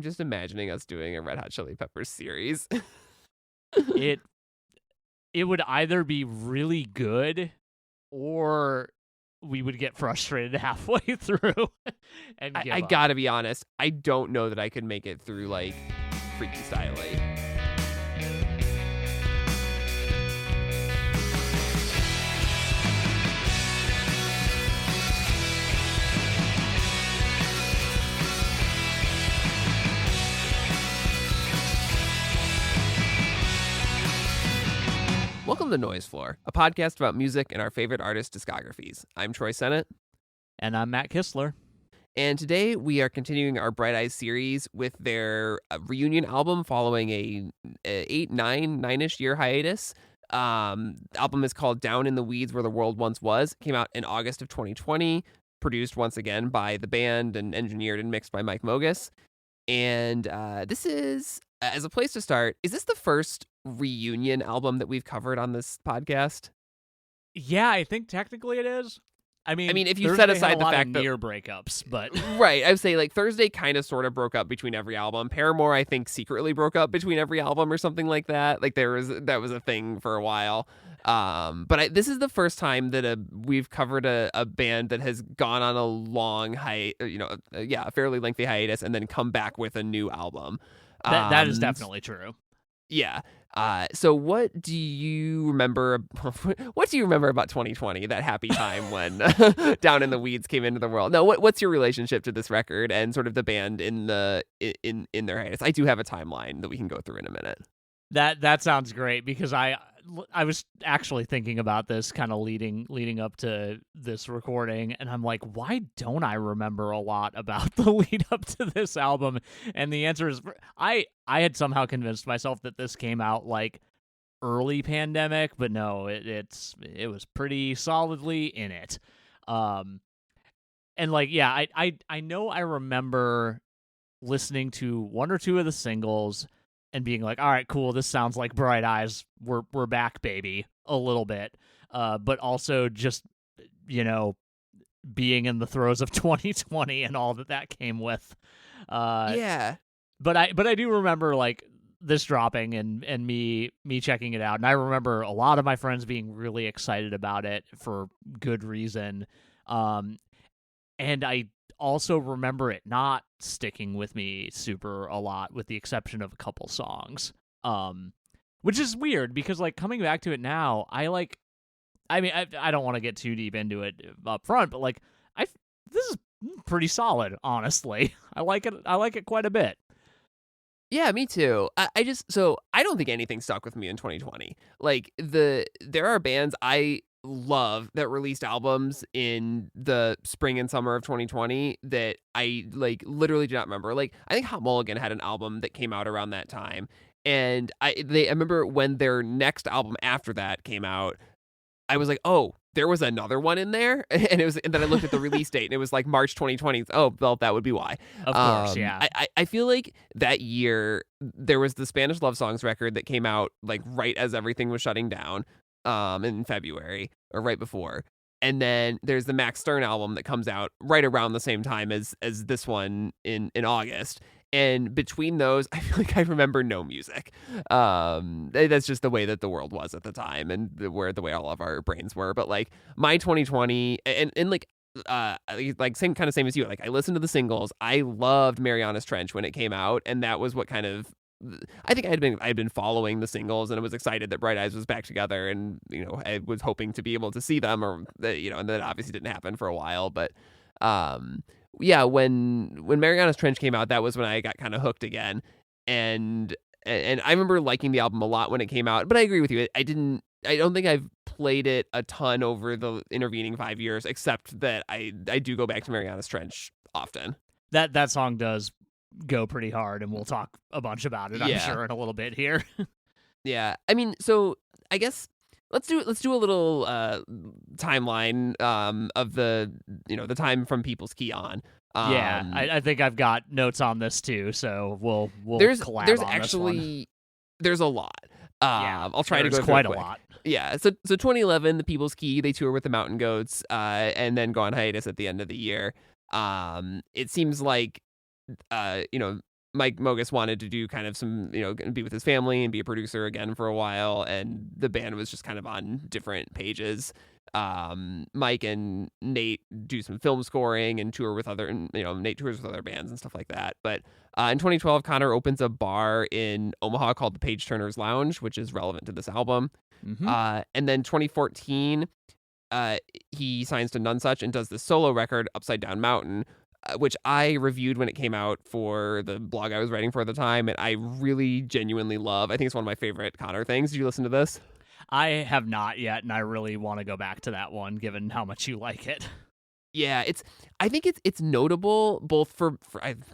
I'm just imagining us doing a Red Hot Chili Peppers series. It would either be really good or we would get frustrated halfway through and give I up. gotta be honest, I don't know that I could make it through like Freaky Styley. Welcome to Noise Floor, a podcast about music and our favorite artists' discographies. I'm Troy Sennett. And I'm Matt Kistler. And today we are continuing our Bright Eyes series with their reunion album following a 9-ish year hiatus. Album is called Down in the Weeds Where the World Once Was. Came out in August of 2020, produced once again by the band and engineered and mixed by Mike Mogus. And this is, as a place to start, is this the first reunion album that we've covered on this podcast? Yeah, I think technically it is. I mean, if you Thursday set had aside a the lot fact of that near breakups, but right, I would say like Thursday kind of sort of broke up between every album. Paramore, I think, secretly broke up between every album or something like that. Like that was a thing for a while. But this is the first time that we've covered a band that has gone on a long a fairly lengthy hiatus and then come back with a new album. that is definitely true. Yeah. So what do you remember? What do you remember about 2020? That happy time when Down in the Weeds came into the world. No, what's your relationship to this record and sort of the band in their hiatus? I do have a timeline that we can go through in a minute. That sounds great because I was actually thinking about this kind of leading up to this recording, and I'm like, why don't I remember a lot about the lead up to this album? And the answer is I had somehow convinced myself that this came out like early pandemic, but no, it was pretty solidly in it. And like, yeah, I know I remember listening to one or two of the singles and being like, all right, cool, this sounds like Bright Eyes, we're back, baby, a little bit. But also just, being in the throes of 2020 and all that came with. Yeah. But I do remember like this dropping and me checking it out. And I remember a lot of my friends being really excited about it for good reason. And I also remember it not sticking with me super a lot, with the exception of a couple songs, which is weird because like coming back to it now, I don't want to get too deep into it up front, but like this is pretty solid, honestly. I like it quite a bit. Yeah, me too. I don't think anything stuck with me in 2020. Like there are bands I love that released albums in the spring and summer of 2020 that I like literally do not remember. Like I think Hot Mulligan had an album that came out around that time, and I remember when their next album after that came out, I was like, oh, there was another one in there, and then I looked at the release date and it was like March 2020. Oh, well, that would be why. Of course, yeah. I feel like that year there was the Spanish Love Songs record that came out like right as everything was shutting down. In February or right before, and then there's the Max Stern album that comes out right around the same time as this one in August. And between those, I feel like I remember no music. That's just the way that the world was at the time, and the way all of our brains were. But like my 2020 and like same as you. Like I listened to the singles. I loved Mariana's Trench when it came out, and that was what kind of. I think I had been following the singles, and I was excited that Bright Eyes was back together, and I was hoping to be able to see them, or and that obviously didn't happen for a while. But yeah, when Mariana's Trench came out, that was when I got kind of hooked again, and I remember liking the album a lot when it came out. But I agree with you. I don't think I've played it a ton over the intervening 5 years, except that I do go back to Mariana's Trench often. That song does go pretty hard, and we'll talk a bunch about it, I'm sure, in a little bit here. Yeah, I mean, so I guess let's do a little timeline of the the time from People's Key on. Yeah, I think I've got notes on this too, so we'll collab there's on actually this one. There's a lot. I'll try to go quite quick. a lot. Yeah, so 2011, the People's Key, they tour with the Mountain Goats, and then go on hiatus at the end of the year. It seems like Mike Mogis wanted to do kind of some, be with his family and be a producer again for a while, and the band was just kind of on different pages. Mike and Nate do some film scoring and tour with Nate tours with other bands and stuff like that. But in 2012, Connor opens a bar in Omaha called the Page Turner's Lounge, which is relevant to this album. Mm-hmm. And then 2014, he signs to Nonesuch and does the solo record Upside Down Mountain, which I reviewed when it came out for the blog I was writing for at the time, and I really genuinely love. I think it's one of my favorite Connor things. Did you listen to this? I have not yet, and I really want to go back to that one, given how much you like it. Yeah, I think it's notable both for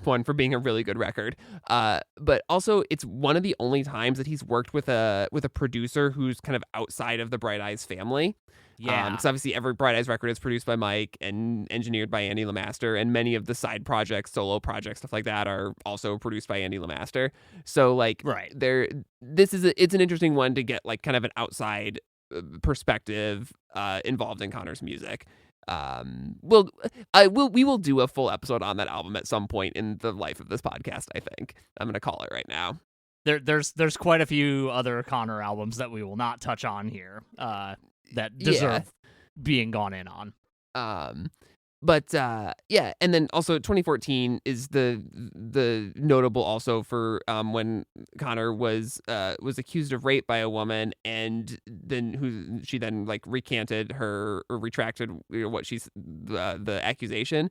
one, for being a really good record, but also it's one of the only times that he's worked with a producer who's kind of outside of the Bright Eyes family. Yeah, because obviously every Bright Eyes record is produced by Mike and engineered by Andy Lamaster, and many of the side projects, solo projects, stuff like that are also produced by Andy Lamaster. So like, right. It's an interesting one to get like kind of an outside perspective involved in Connor's music. We will do a full episode on that album at some point in the life of this podcast. I think I'm gonna call it right now. There's quite a few other Connor albums that we will not touch on here that deserve being gone in on. But and then also 2014 is the notable also for when Connor was accused of rape by a woman, and then she like recanted or retracted what she's the accusation,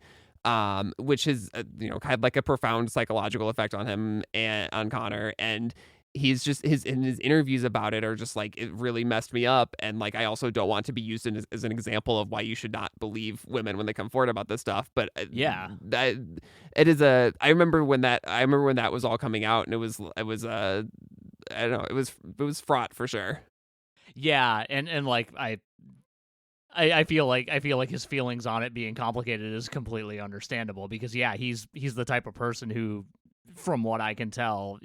which has had like a profound psychological effect on him and on Connor, and he's just his interviews about it are just like, it really messed me up, and like I also don't want to be used as an example of why you should not believe women when they come forward about this stuff. But I remember when that was all coming out, and it was I don't know, it was fraught for sure. Yeah, and like I feel like his feelings on it being complicated is completely understandable, because he's the type of person who, from what I can tell,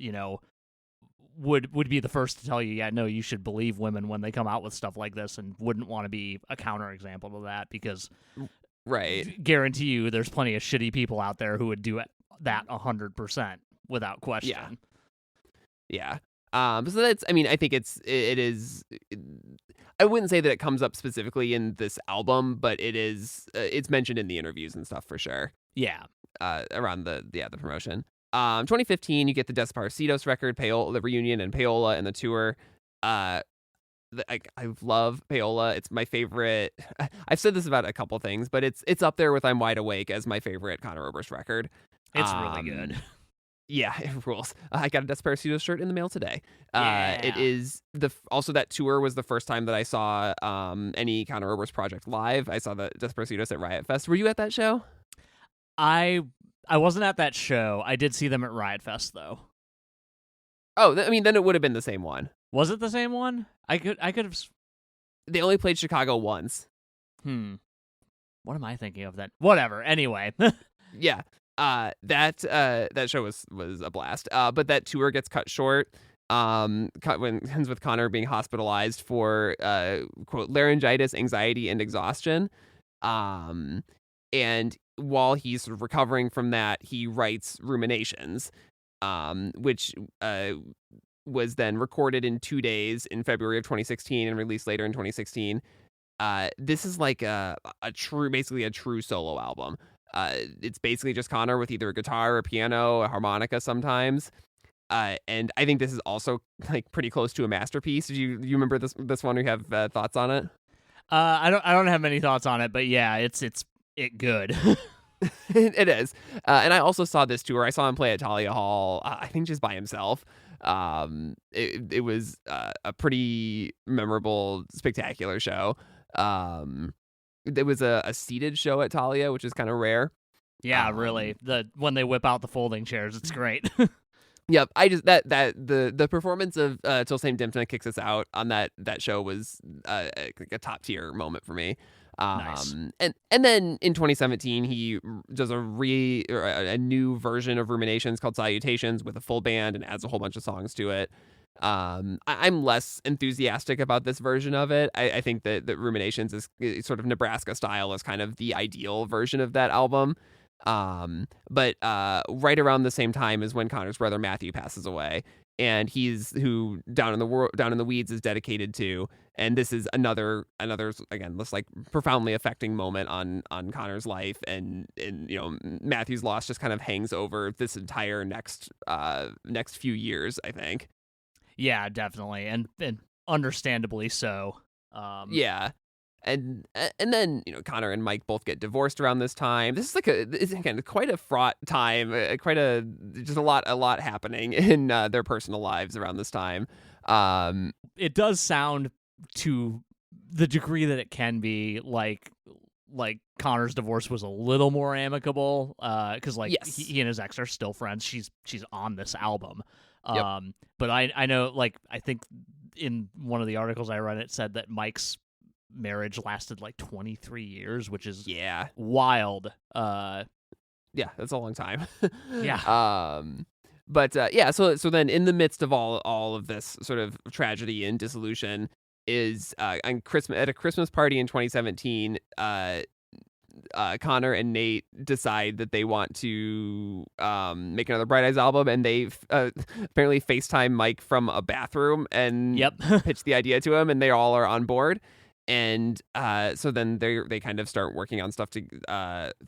would be the first to tell you, no, you should believe women when they come out with stuff like this, and wouldn't want to be a counterexample to that, because guarantee you there's plenty of shitty people out there who would do that 100% without question. Yeah. So that's, I think it is, I wouldn't say that it comes up specifically in this album, but it is, it's mentioned in the interviews and stuff for sure. Yeah. Around the promotion. 2015, you get the Desperados record, Paola, the reunion, and Paola and the tour. I love Paola. It's my favorite. I've said this about a couple things, but it's up there with I'm Wide Awake as my favorite Conor Oberst record. It's really good. Yeah, it rules. I got a Desperados shirt in the mail today. Yeah. It is also that tour was the first time that I saw any Conor Oberst project live. I saw the Desperados at Riot Fest. Were you at that show? I wasn't at that show. I did see them at Riot Fest, though. Oh, then it would have been the same one. Was it the same one? I could have. They only played Chicago once. What am I thinking of then? Whatever. Anyway. Yeah. That show was a blast. But that tour gets cut short. When ends with Connor being hospitalized for quote laryngitis, anxiety, and exhaustion. And while he's sort of recovering from that, he writes Ruminations, which was then recorded in 2 days in February of 2016 and released later in 2016. This is like basically a true solo album. It's basically just Connor with either a guitar, a piano, a harmonica sometimes. And I think this is also like pretty close to a masterpiece. Do you remember this one? Or you have thoughts on it? I don't have many thoughts on it, but yeah, it's good. It is. And I also saw this tour. I saw him play at Talia Hall, I think just by himself. It was a pretty memorable, spectacular show. There was a seated show at Talia, which is kind of rare. Yeah, really. When they whip out the folding chairs, it's great. Yep. I just the performance of Till Same Dimsna Kicks Us Out on that show was a top tier moment for me. Nice. And then in 2017 he does a new version of Ruminations called Salutations with a full band and adds a whole bunch of songs to it. I'm less enthusiastic about this version of it. I think that Ruminations is sort of Nebraska style is kind of the ideal version of that album. But right around the same time is when Connor's brother Matthew passes away, and he's who Down in the Weeds is dedicated to. And this is another again, this like profoundly affecting moment on Connor's life, and Matthew's loss just kind of hangs over this entire next few years, I think. Yeah, definitely, and understandably so. Yeah. And then Connor and Mike both get divorced around this time. This is like it's again quite a fraught time, just a lot happening in their personal lives around this time. It does sound, to the degree that it can be, like Connor's divorce was a little more amicable, because Yes. he and his ex are still friends. She's on this album. Yep. But I know, like, I think in one of the articles I read, it said that Mike's marriage lasted like 23 years, which is wild. Yeah, that's a long time. Yeah. But so then in the midst of all of this sort of tragedy and dissolution is on Christmas, at a Christmas party in 2017, Connor and Nate decide that they want to make another Bright Eyes album, and they apparently FaceTime Mike from a bathroom and pitch the idea to him, and they all are on board. And so then they kind of start working on stuff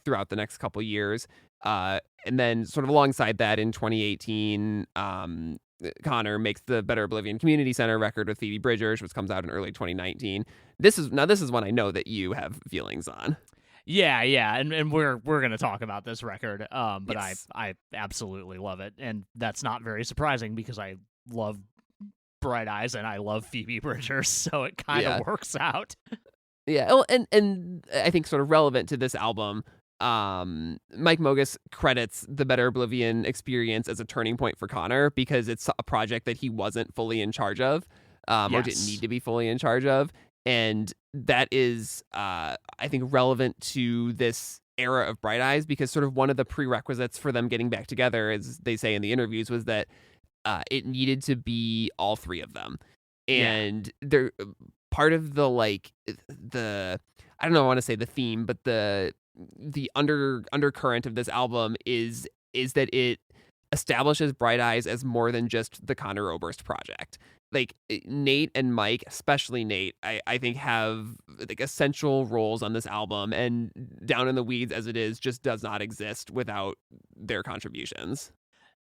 throughout the next couple years. And then sort of alongside that in 2018, Connor makes the Better Oblivion Community Center record with Phoebe Bridgers, which comes out in early 2019. This is one I know that you have feelings on. Yeah, and we're gonna talk about this record, but yes. I absolutely love it, and that's not very surprising because I love Bright Eyes and I love Phoebe Bridgers, so it kind of works out. Yeah, well, and I think sort of relevant to this album, Mike Mogis credits the Better Oblivion experience as a turning point for Connor because it's a project that he wasn't fully in charge of, or didn't need to be fully in charge of. And that is, I think, relevant to this era of Bright Eyes because sort of one of the prerequisites for them getting back together, as they say in the interviews, was that it needed to be all three of them. And they're part of the I don't know, I want to say the theme, but the undercurrent of this album is that it establishes Bright Eyes as more than just the Connor Oberst project. Like Nate and Mike, especially Nate, I think have like essential roles on this album, and Down in the Weeds as it is just does not exist without their contributions.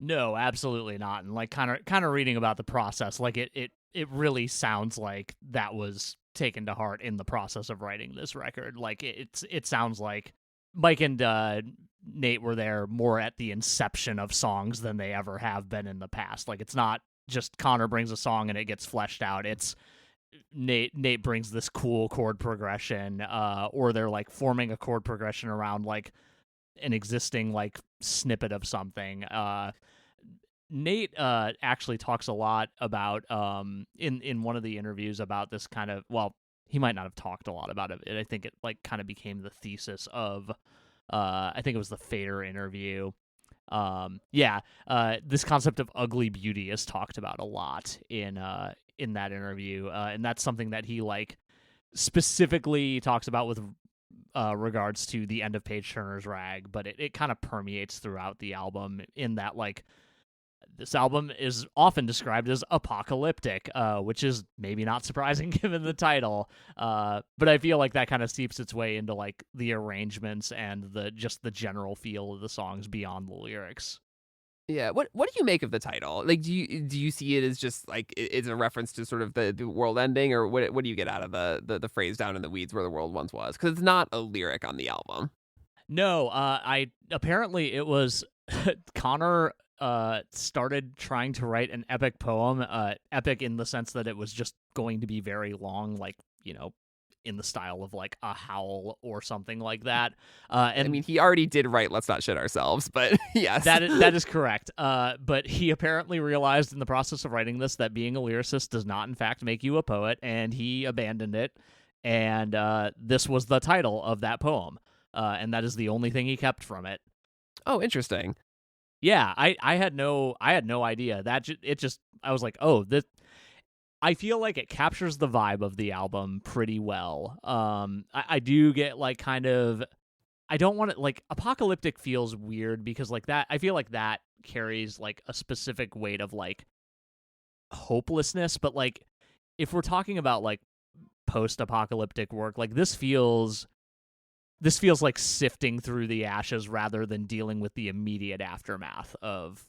No, absolutely not. And like kind of reading about the process, like it really sounds like that was taken to heart in the process of writing this record. Like it sounds like Mike and Nate were there more at the inception of songs than they ever have been in the past. Like it's not just Connor brings a song and it gets fleshed out. It's Nate brings this cool chord progression, or they're like forming a chord progression around like an existing like snippet of something. Nate actually talks a lot about in one of the interviews about this kind of, well, he might not have talked a lot about it. I think it like kind of became the thesis of I think it was the Fader interview. This concept of ugly beauty is talked about a lot in that interview, and that's something that he like specifically talks about with regards to the end of Page Turner's Rag, but it kind of permeates throughout the album in that like this album is often described as apocalyptic, which is maybe not surprising given the title, but I feel like that kind of seeps its way into like the arrangements and the general feel of the songs beyond the lyrics. Yeah, what do you make of the title? Like, do you see it as just like it's a reference to sort of the world ending, or what do you get out of the phrase "Down in the Weeds where the world once was"? Because it's not a lyric on the album. No, I apparently it was Connor started trying to write an epic poem, epic in the sense that it was just going to be very long, like, in the style of like a Howl or something like that. And I mean, he already did write Let's Not Shit Ourselves, but yes. That is correct. But he apparently realized in the process of writing this that being a lyricist does not in fact make you a poet, and he abandoned it. And this was the title of that poem. And that is the only thing he kept from it. Oh, interesting. Yeah, I had no idea. I was like, oh, this. I feel like it captures the vibe of the album pretty well. I do get like kind of I don't want to, like, apocalyptic feels weird because, like, that, I feel like that carries, like, a specific weight of, like, hopelessness. But, like, if we're talking about, like, post-apocalyptic work, like, this feels like sifting through the ashes rather than dealing with the immediate aftermath of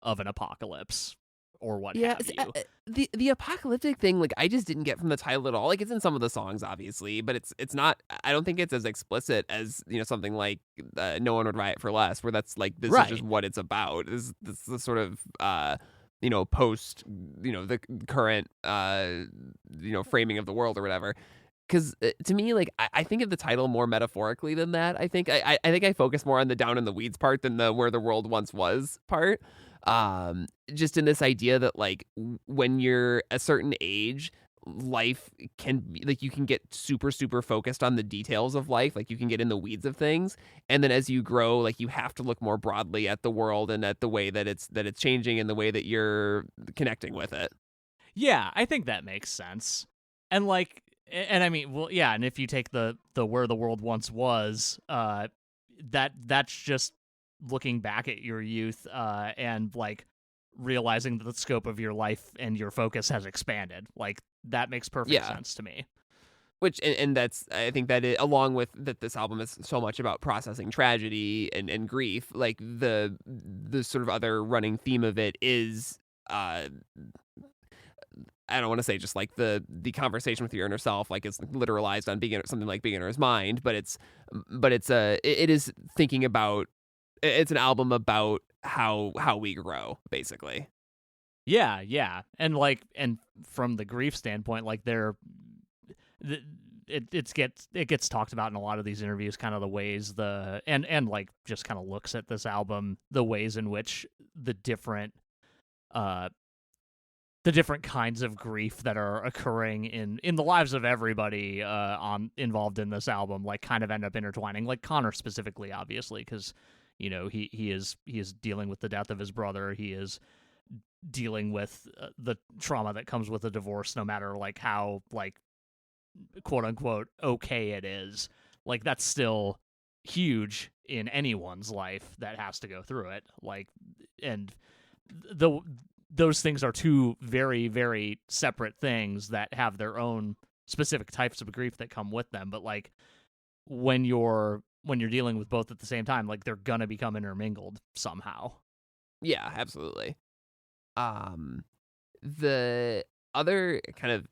an apocalypse or what Yeah, have you. the apocalyptic thing, like, I just didn't get from the title at all. Like, it's in some of the songs, obviously, but it's not. I don't think it's as explicit as something like "No One Would Riot for Less," where that's like this is just Right. what it's about. This is the sort of post the current framing of the world or whatever. Because to me, like, I think of the title more metaphorically than that. I think I focus more on the down in the weeds part than the where the world once was part. Just in this idea that, like, when you're a certain age, life can be like you can get super super focused on the details of life, like you can get in the weeds of things, and then as you grow, like you have to look more broadly at the world and at the way that it's changing and the way that you're connecting with it. Yeah, I think that makes sense. And like, and I mean, well, yeah, and if you take the where the world once was, that's just looking back at your youth, and like realizing that the scope of your life and your focus has expanded. Like that makes perfect Yeah. sense to me. Which and that's I think that along with that this album is so much about processing tragedy and grief, like the sort of other running theme of it is I don't want to say just like the conversation with your inner self, like it's literalized on something like Beginner's Mind, but it is thinking about it's an album about how we grow, basically. Yeah, yeah, and like, and from the grief standpoint, like it gets talked about in a lot of these interviews, kind of the ways and like just kind of looks at this album, the ways in which uh the different kinds of grief that are occurring in the lives of everybody on involved in this album, like kind of end up intertwining. Like Connor specifically, obviously, because he is dealing with the death of his brother. He is dealing with the trauma that comes with a divorce, no matter like how like quote unquote okay it is. Like that's still huge in anyone's life that has to go through it. Like, and the those things are two very very separate things that have their own specific types of grief that come with them. But like when you're dealing with both at the same time, like they're gonna become intermingled somehow. Yeah, absolutely. Um, the other kind of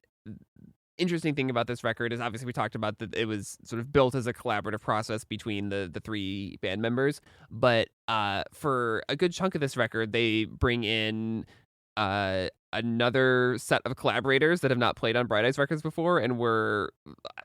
interesting thing about this record is obviously we talked about that it was sort of built as a collaborative process between the three band members, but for a good chunk of this record, they bring in another set of collaborators that have not played on Bright Eyes Records before, and were,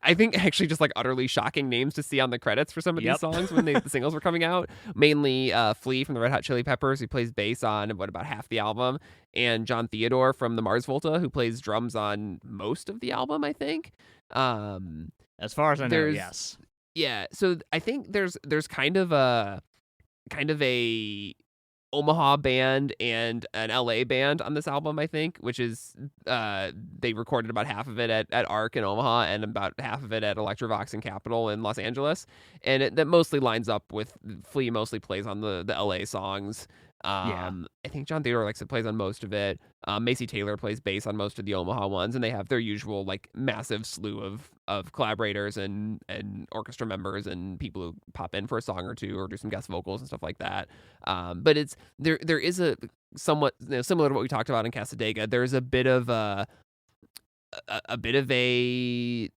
I think, actually just like utterly shocking names to see on the credits for some of these Yep. songs when the singles were coming out. Mainly Flea from the Red Hot Chili Peppers, who plays bass on about half the album, and Jon Theodore from the Mars Volta, who plays drums on most of the album, I think. As far as I know, There's yes. yeah, so I think there's kind of a Omaha band and an LA band on this album, I think, which is they recorded about half of it at Arc in Omaha and about half of it at Electrovox and Capitol in Los Angeles. And that mostly lines up with Flea mostly plays on the LA songs. Yeah. I think Jon Theodore plays on most of it. Macy Taylor plays bass on most of the Omaha ones, and they have their usual like massive slew of collaborators and orchestra members and people who pop in for a song or two or do some guest vocals and stuff like that. But it's there is a somewhat similar to what we talked about in Casadega. There's a bit of a bit of a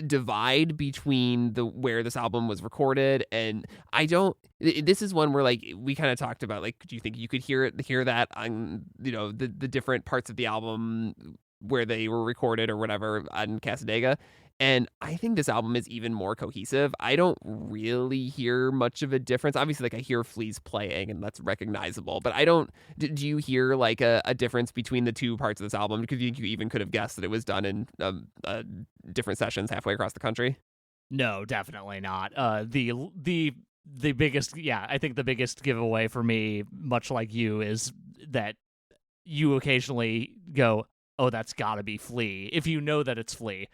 divide between the where this album was recorded, and I don't this is one where like we kind of talked about, like, do you think you could hear that on the different parts of the album where they were recorded or whatever on Casadega? And I think this album is even more cohesive. I don't really hear much of a difference. Obviously, like I hear Flea's playing and that's recognizable, but I don't. Do you hear like a difference between the two parts of this album? Because you even could have guessed that it was done in different sessions halfway across the country. No, definitely not. The biggest, yeah, I think the biggest giveaway for me, much like you, is that you occasionally go, "Oh, that's got to be Flea," if you know that it's Flea.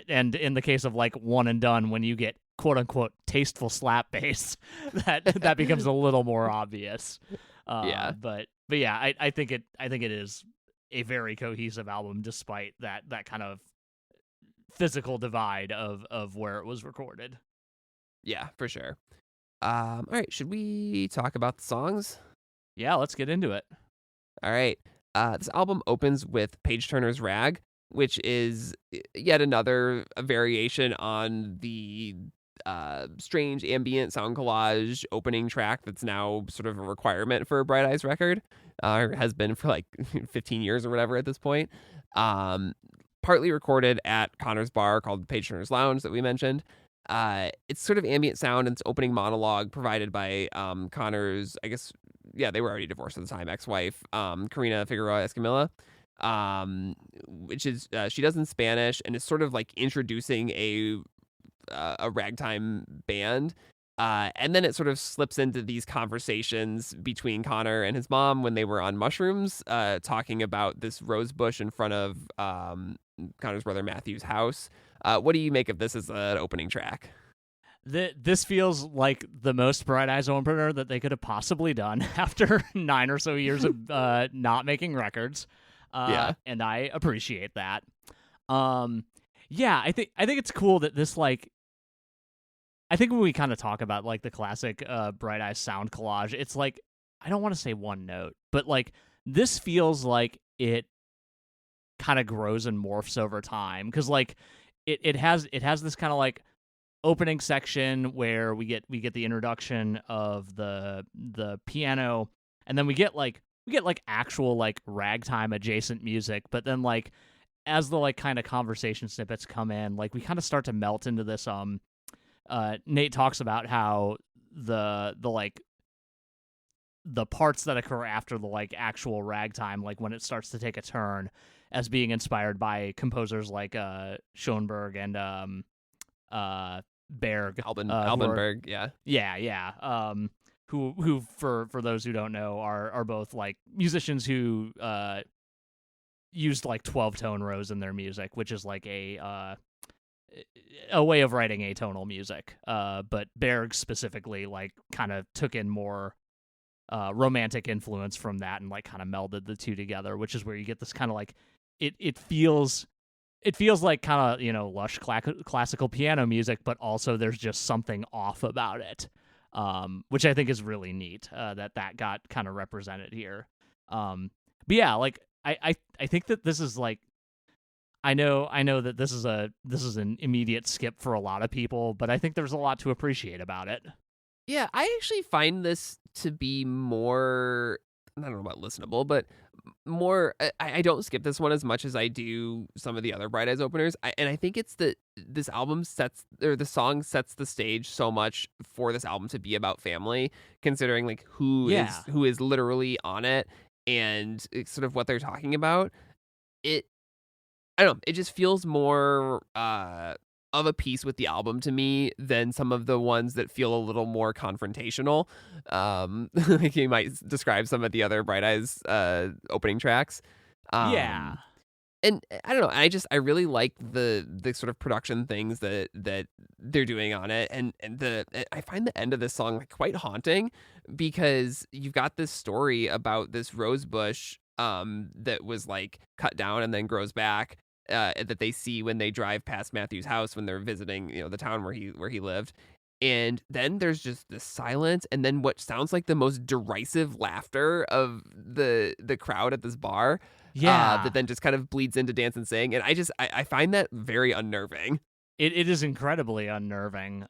And in the case of like One and Done, when you get quote unquote tasteful slap bass, that becomes a little more obvious. Yeah. But yeah, I think it is a very cohesive album despite that kind of physical divide of where it was recorded. Yeah, for sure. All right, should we talk about the songs? Yeah, let's get into it. All right. This album opens with Page Turner's Rag, which is yet another variation on the strange ambient sound collage opening track that's now sort of a requirement for a Bright Eyes record, or has been for like 15 years or whatever at this point. Partly recorded at Connor's bar called Page Turner's Lounge that we mentioned. It's sort of ambient sound, and it's opening monologue provided by Connor's, I guess, yeah, they were already divorced at the time, ex-wife, Karina Figueroa Escamilla, which is she does in Spanish, and is sort of like introducing a ragtime band. And then it sort of slips into these conversations between Connor and his mom when they were on mushrooms, talking about this rose bush in front of Connor's brother Matthew's house. What do you make of this as an opening track? This feels like the most Bright Eyes opener that they could have possibly done after 9 or so years of not making records. Yeah. And I appreciate that. Yeah, I think it's cool that this, like, I think when we kind of talk about like the classic Bright Eyes sound collage, it's like, I don't want to say one note, but like this feels like it kind of grows and morphs over time, because like it has this kind of like opening section where we get the introduction of the piano, and then we get like actual like ragtime adjacent music, but then like as the like kind of conversation snippets come in, like we kind of start to melt into this. Nate talks about how the like the parts that occur after the like actual ragtime, like when it starts to take a turn, as being inspired by composers like Schoenberg and Berg, Alban Berg, yeah. Yeah. Who for those who don't know are both like musicians who used like 12-tone rows in their music, which is like a way of writing atonal music. But Berg specifically like kind of took in more romantic influence from that and like kind of melded the two together, which is where you get this kind of like it feels like kind of, you know, lush classical piano music, but also there's just something off about it, which I think is really neat, that got kind of represented here. But yeah, like I think that this is like, I know that this is an immediate skip for a lot of people, but I think there's a lot to appreciate about it. Yeah, I actually find this to be more, I don't know about listenable, but more, I don't skip this one as much as I do some of the other Bright Eyes openers. And I think it's that this album the song sets the stage so much for this album to be about family, considering like who is literally on it, and it's sort of what they're talking about. I don't know, it just feels more of a piece with the album to me than some of the ones that feel a little more confrontational. Like you might describe some of the other Bright Eyes opening tracks. Yeah. And I don't know, I really like the sort of production things that they're doing on it, and I find the end of this song like quite haunting, because you've got this story about this rose bush that was like cut down and then grows back, that they see when they drive past Matthew's house when they're visiting, you know, the town where he lived. And then there's just this silence, and then what sounds like the most derisive laughter of the crowd at this bar. Yeah. That then just kind of bleeds into dance and sing. And I find that very unnerving. It is incredibly unnerving.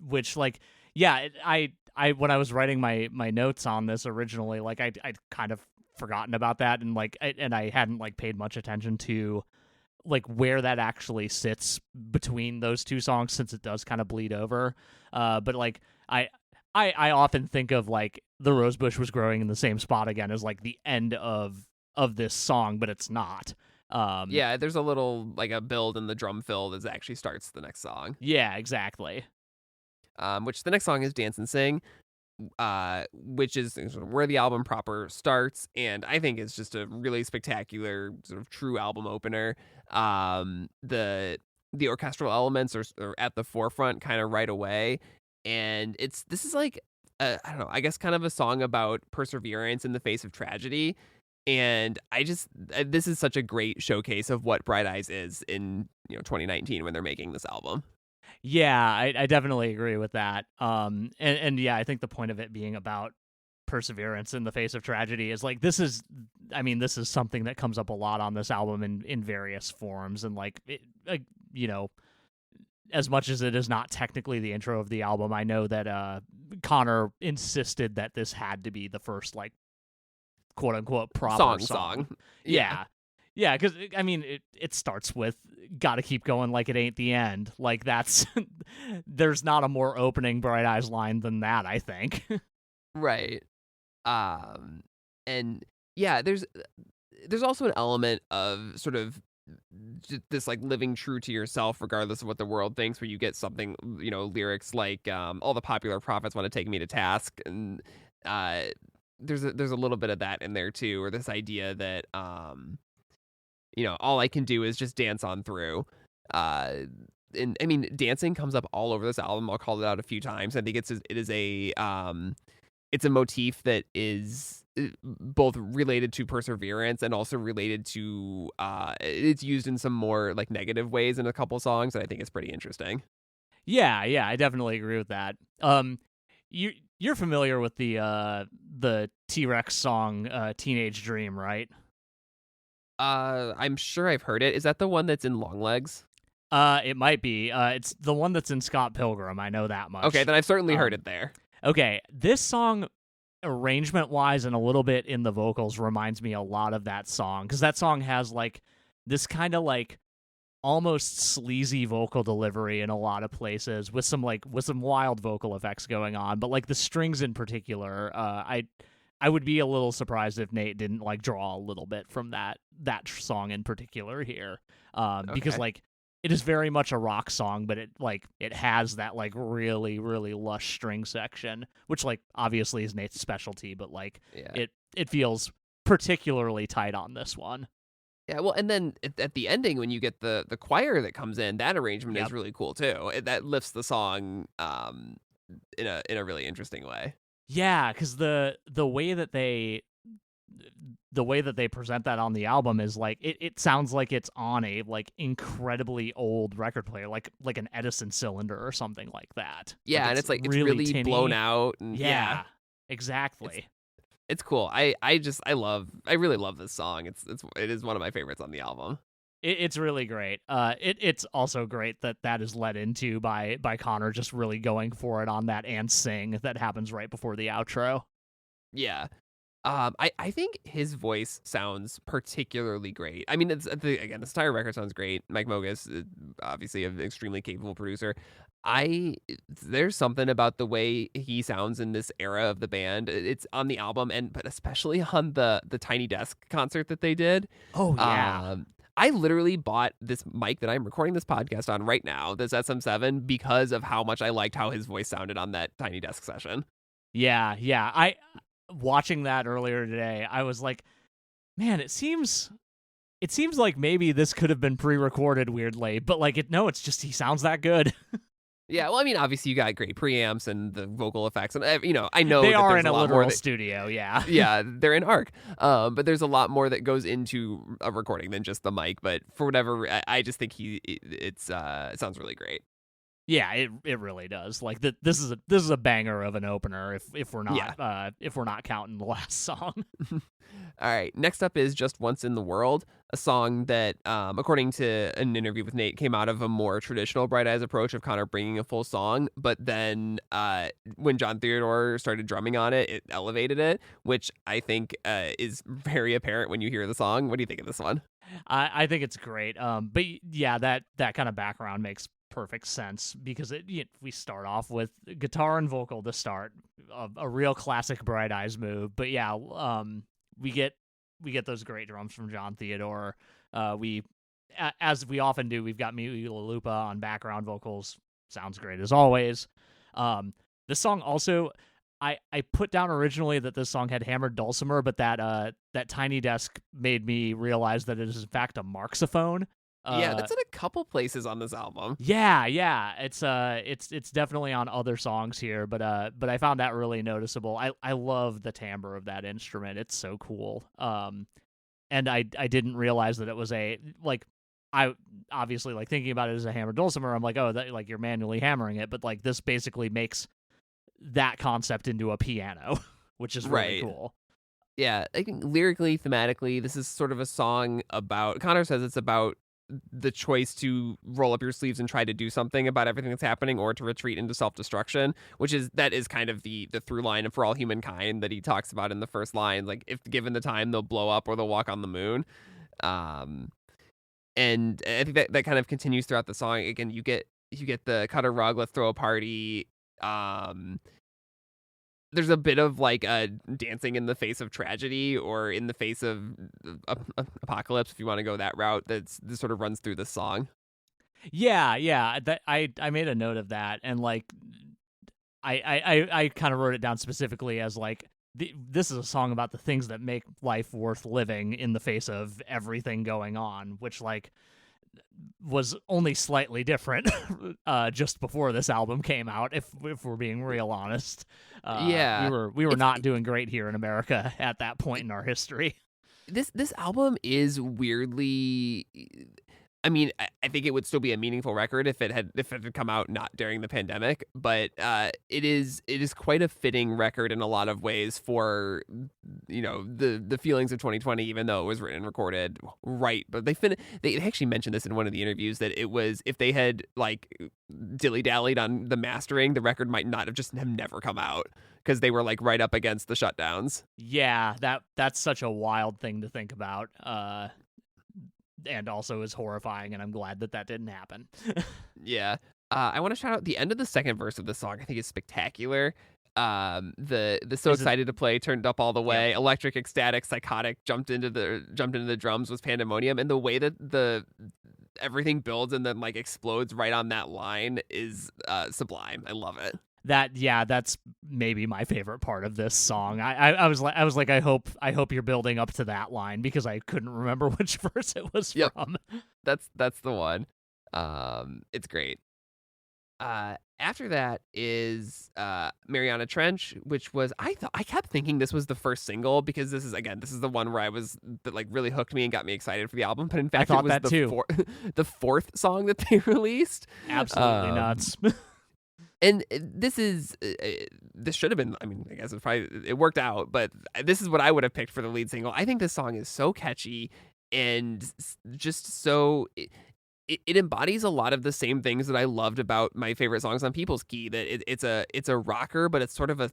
Which like, yeah, I when I was writing my notes on this originally, like I'd kind of forgotten about that, and like I hadn't like paid much attention to like where that actually sits between those two songs, since it does kind of bleed over. But like I often think of like the rosebush was growing in the same spot again as like the end of this song, but it's not. Yeah, there's a little like a build in the drum fill that actually starts the next song. Yeah, exactly. Which the next song is Dance and Sing, which is sort of where the album proper starts, and I think it's just a really spectacular sort of true album opener. The the orchestral elements are at the forefront kind of right away, and this is like I don't know, I guess kind of a song about perseverance in the face of tragedy. And this is such a great showcase of what Bright Eyes is in 2019 when they're making this album. Yeah, I definitely agree with that. And yeah, I think the point of it being about perseverance in the face of tragedy is like this is something that comes up a lot on this album in various forms, and as much as it is not technically the intro of the album, I know that Connor insisted that this had to be the first like quote unquote proper song. Yeah. Yeah, because I mean, it starts with "Gotta keep going like it ain't the end." Like that's there's not a more opening Bright Eyes line than that, I think. Right. And yeah, there's also an element of sort of this like living true to yourself regardless of what the world thinks, where you get something, lyrics like all the popular prophets want to take me to task, and there's a little bit of that in there too, or this idea that all I can do is just dance on through. And I mean, dancing comes up all over this album. I'll call it out a few times. I think it's a motif that is both related to perseverance and also related to it's used in some more like negative ways in a couple songs, and I think it's pretty interesting. Yeah, I definitely agree with that. You're familiar with the T-Rex song "Teenage Dream," right? I'm sure I've heard it. Is that the one that's in Longlegs? It might be. It's the one that's in Scott Pilgrim. I know that much. Okay, then I've certainly heard it there. Okay, this song, arrangement-wise and a little bit in the vocals, reminds me a lot of that song, because that song has like this kind of like almost sleazy vocal delivery in a lot of places with some wild vocal effects going on, but like the strings in particular, I would be a little surprised if Nate didn't like draw a little bit from that song in particular here, because like it is very much a rock song, but it has that like really really lush string section, which like obviously is Nate's specialty, but like it feels particularly tight on this one. Yeah, well, and then at the ending when you get the choir that comes in, that arrangement is really cool too. That lifts the song in a really interesting way. Yeah, because the way that they present that on the album is like it sounds like it's on a like incredibly old record player, like an Edison cylinder or something like that. Yeah, like and it's really tinny. blown out. And, yeah, exactly. It's cool. I really love this song. It is one of my favorites on the album. It's really great. It's also great that is led into by Connor just really going for it on that and sing that happens right before the outro. Yeah. I think his voice sounds particularly great. I mean, this entire record sounds great. Mike Mogus, obviously an extremely capable producer. There's something about the way he sounds in this era of the band. It's on the album, but especially on the Tiny Desk concert that they did. Oh yeah. I literally bought this mic that I'm recording this podcast on right now, this SM7, because of how much I liked how his voice sounded on that Tiny Desk session. Yeah. Watching that earlier today, I was like, man, it seems like maybe this could have been pre-recorded weirdly, but like it's just he sounds that good. Yeah, well, I mean, obviously you got great preamps and the vocal effects, and I know they that are there's in a a lot literal more studio. Yeah, yeah, they're in ARC, but there's a lot more that goes into a recording than just the mic. But for whatever, I just think it sounds really great. Yeah, it really does. Like this is a banger of an opener if we're not counting the last song. All right, next up is Just Once in the World, a song that, according to an interview with Nate, came out of a more traditional Bright Eyes approach of Connor bringing a full song, but then when Jon Theodore started drumming on it, it elevated it, which I think is very apparent when you hear the song. What do you think of this one? I think it's great. But yeah, that kind of background makes perfect sense because we start off with guitar and vocal to start, a real classic Bright Eyes move. But yeah, we get those great drums from Jon Theodore. As we often do, we've got Mila Lupa on background vocals. Sounds great as always. This song also, I put down originally that this song had hammered dulcimer, but that Tiny Desk made me realize that it is in fact a marxophone. Yeah, that's in a couple places on this album. Yeah. It's definitely on other songs here, but I found that really noticeable. I love the timbre of that instrument. It's so cool. And I didn't realize that it was I obviously like thinking about it as a hammered dulcimer. I'm like, oh, that, like you're manually hammering it, but like this basically makes that concept into a piano, which is really Right. cool. Yeah, I think lyrically, thematically, this is sort of a song about. Connor says it's about the choice to roll up your sleeves and try to do something about everything that's happening, or to retreat into self-destruction, that is kind of the through line for all humankind that he talks about in the first line. Like, if given the time, they'll blow up or they'll walk on the moon. Um, and I think that kind of continues throughout the song. Again, you get the cut a rug, let's throw a party. Um, there's a bit of like dancing in the face of tragedy, or in the face of apocalypse, if you want to go that route. This sort of runs through the song. Yeah. That I made a note of that, and like I kind of wrote it down specifically as like this is a song about the things that make life worth living in the face of everything going on, which like was only slightly different just before this album came out. If we're being real honest, Yeah, we were not doing great here in America at that point in our history. this album is weirdly. I mean, I think it would still be a meaningful record if it had come out not during the pandemic, but it is quite a fitting record in a lot of ways for, the feelings of 2020, even though it was written and recorded right. But they actually mentioned this in one of the interviews, that it was, if they had like dilly dallied on the mastering, the record might not have never come out, because they were like right up against the shutdowns. Yeah, that's such a wild thing to think about. And also is horrifying, and I'm glad that didn't happen. Yeah. I want to shout out the end of the second verse of the song. I think is spectacular. The so excited to play, turned up all the way, electric, ecstatic, psychotic, jumped into the drums, was pandemonium, and the way that the everything builds and then like explodes right on that line is sublime. I love it. That's maybe my favorite part of this song. I was like I hope you're building up to that line, because I couldn't remember which verse it was from. That's the one. It's great. After that is Mariana Trench, which was, I kept thinking this was the first single, because this is the one where that like really hooked me and got me excited for the album. But in fact, it was the fourth song that they released. Absolutely nuts. And this should have been, I mean, I guess it worked out, but this is what I would have picked for the lead single. I think this song is so catchy and just so, it embodies a lot of the same things that I loved about my favorite songs on People's Key. That it's a rocker, but it's sort of a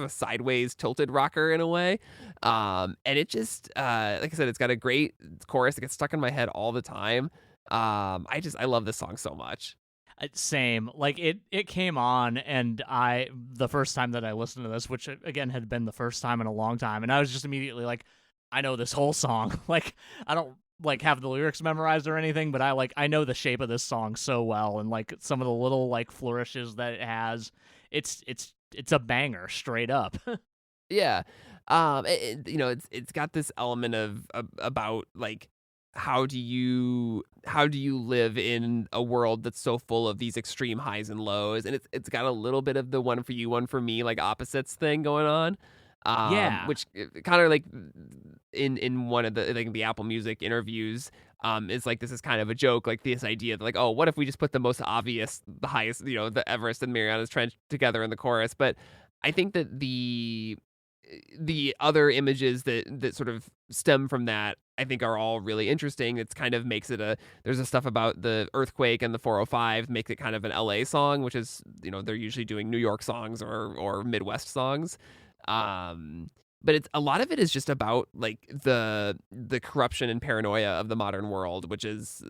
sideways tilted rocker in a way. And it just, like I said, it's got a great chorus that gets stuck in my head all the time. I love this song so much. Same. Like it came on, and the first time that I listened to this, which again had been the first time in a long time, and I was just immediately like, I know this whole song. Like, I don't like have the lyrics memorized or anything, but I know the shape of this song so well, and like some of the little like flourishes that it has. It's a banger straight up. Yeah. It's got this element of about like, how do you live in a world that's so full of these extreme highs and lows, and it's got a little bit of the one for you, one for me, like opposites thing going on. Which kind of like in one of the Apple Music interviews, is like, this is kind of a joke, like this idea that like, oh, what if we just put the most obvious, the highest, the Everest and Mariana's Trench together in the chorus. But I think that the other images that sort of stem from that, I think, are all really interesting. It's kind of makes it there's a stuff about the earthquake and the 405, makes it kind of an LA song, which is, they're usually doing New York songs or Midwest songs. But it's, a lot of it is just about like the corruption and paranoia of the modern world, which is,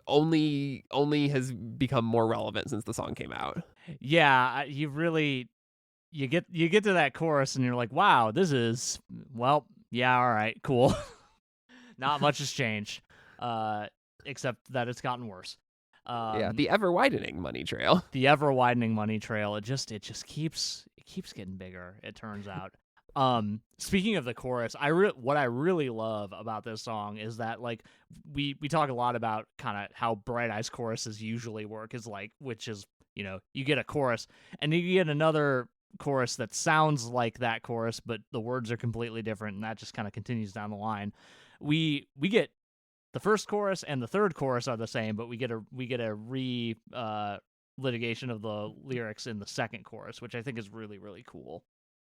only has become more relevant since the song came out. Yeah, you get to that chorus and you're like, wow, this is, well, yeah, all right, cool. Not much has changed, except that it's gotten worse. The ever widening money trail. The ever widening money trail. It just keeps getting bigger, it turns out. Speaking of the chorus, what I really love about this song is that like we talk a lot about kind of how Bright Eyes choruses usually work, is like, which is, you get a chorus and you get another chorus that sounds like that chorus, but the words are completely different, and that just kind of continues down the line. We get the first chorus and the third chorus are the same, but we get a litigation of the lyrics in the second chorus, which I think is really, really cool.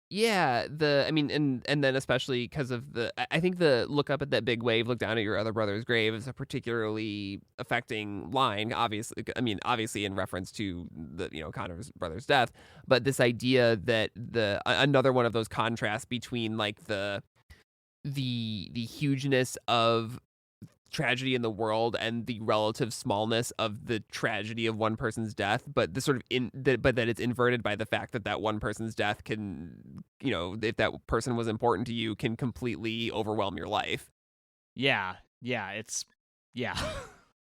Yeah, and then especially because of I think the look up at that big wave, look down at your other brother's grave is a particularly affecting line. Obviously in reference to the Connor's brother's death, but this idea that another one of those contrasts between like the hugeness of tragedy in the world and the relative smallness of the tragedy of one person's death, but the sort of but that it's inverted by the fact that one person's death can, if that person was important to you, can completely overwhelm your life. Yeah, it's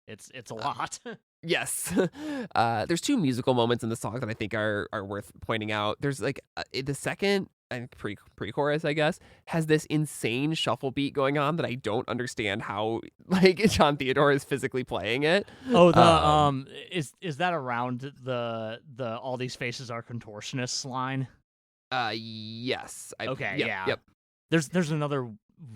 it's a lot. Yes. There's two musical moments in the song that I think are worth pointing out. There's like the second, I think pre-chorus, I guess, has this insane shuffle beat going on that I don't understand how like Jon Theodore is physically playing it. Oh, the is that around the all these faces are contortionists line? Yes. Okay, yep, yeah. Yep. There's another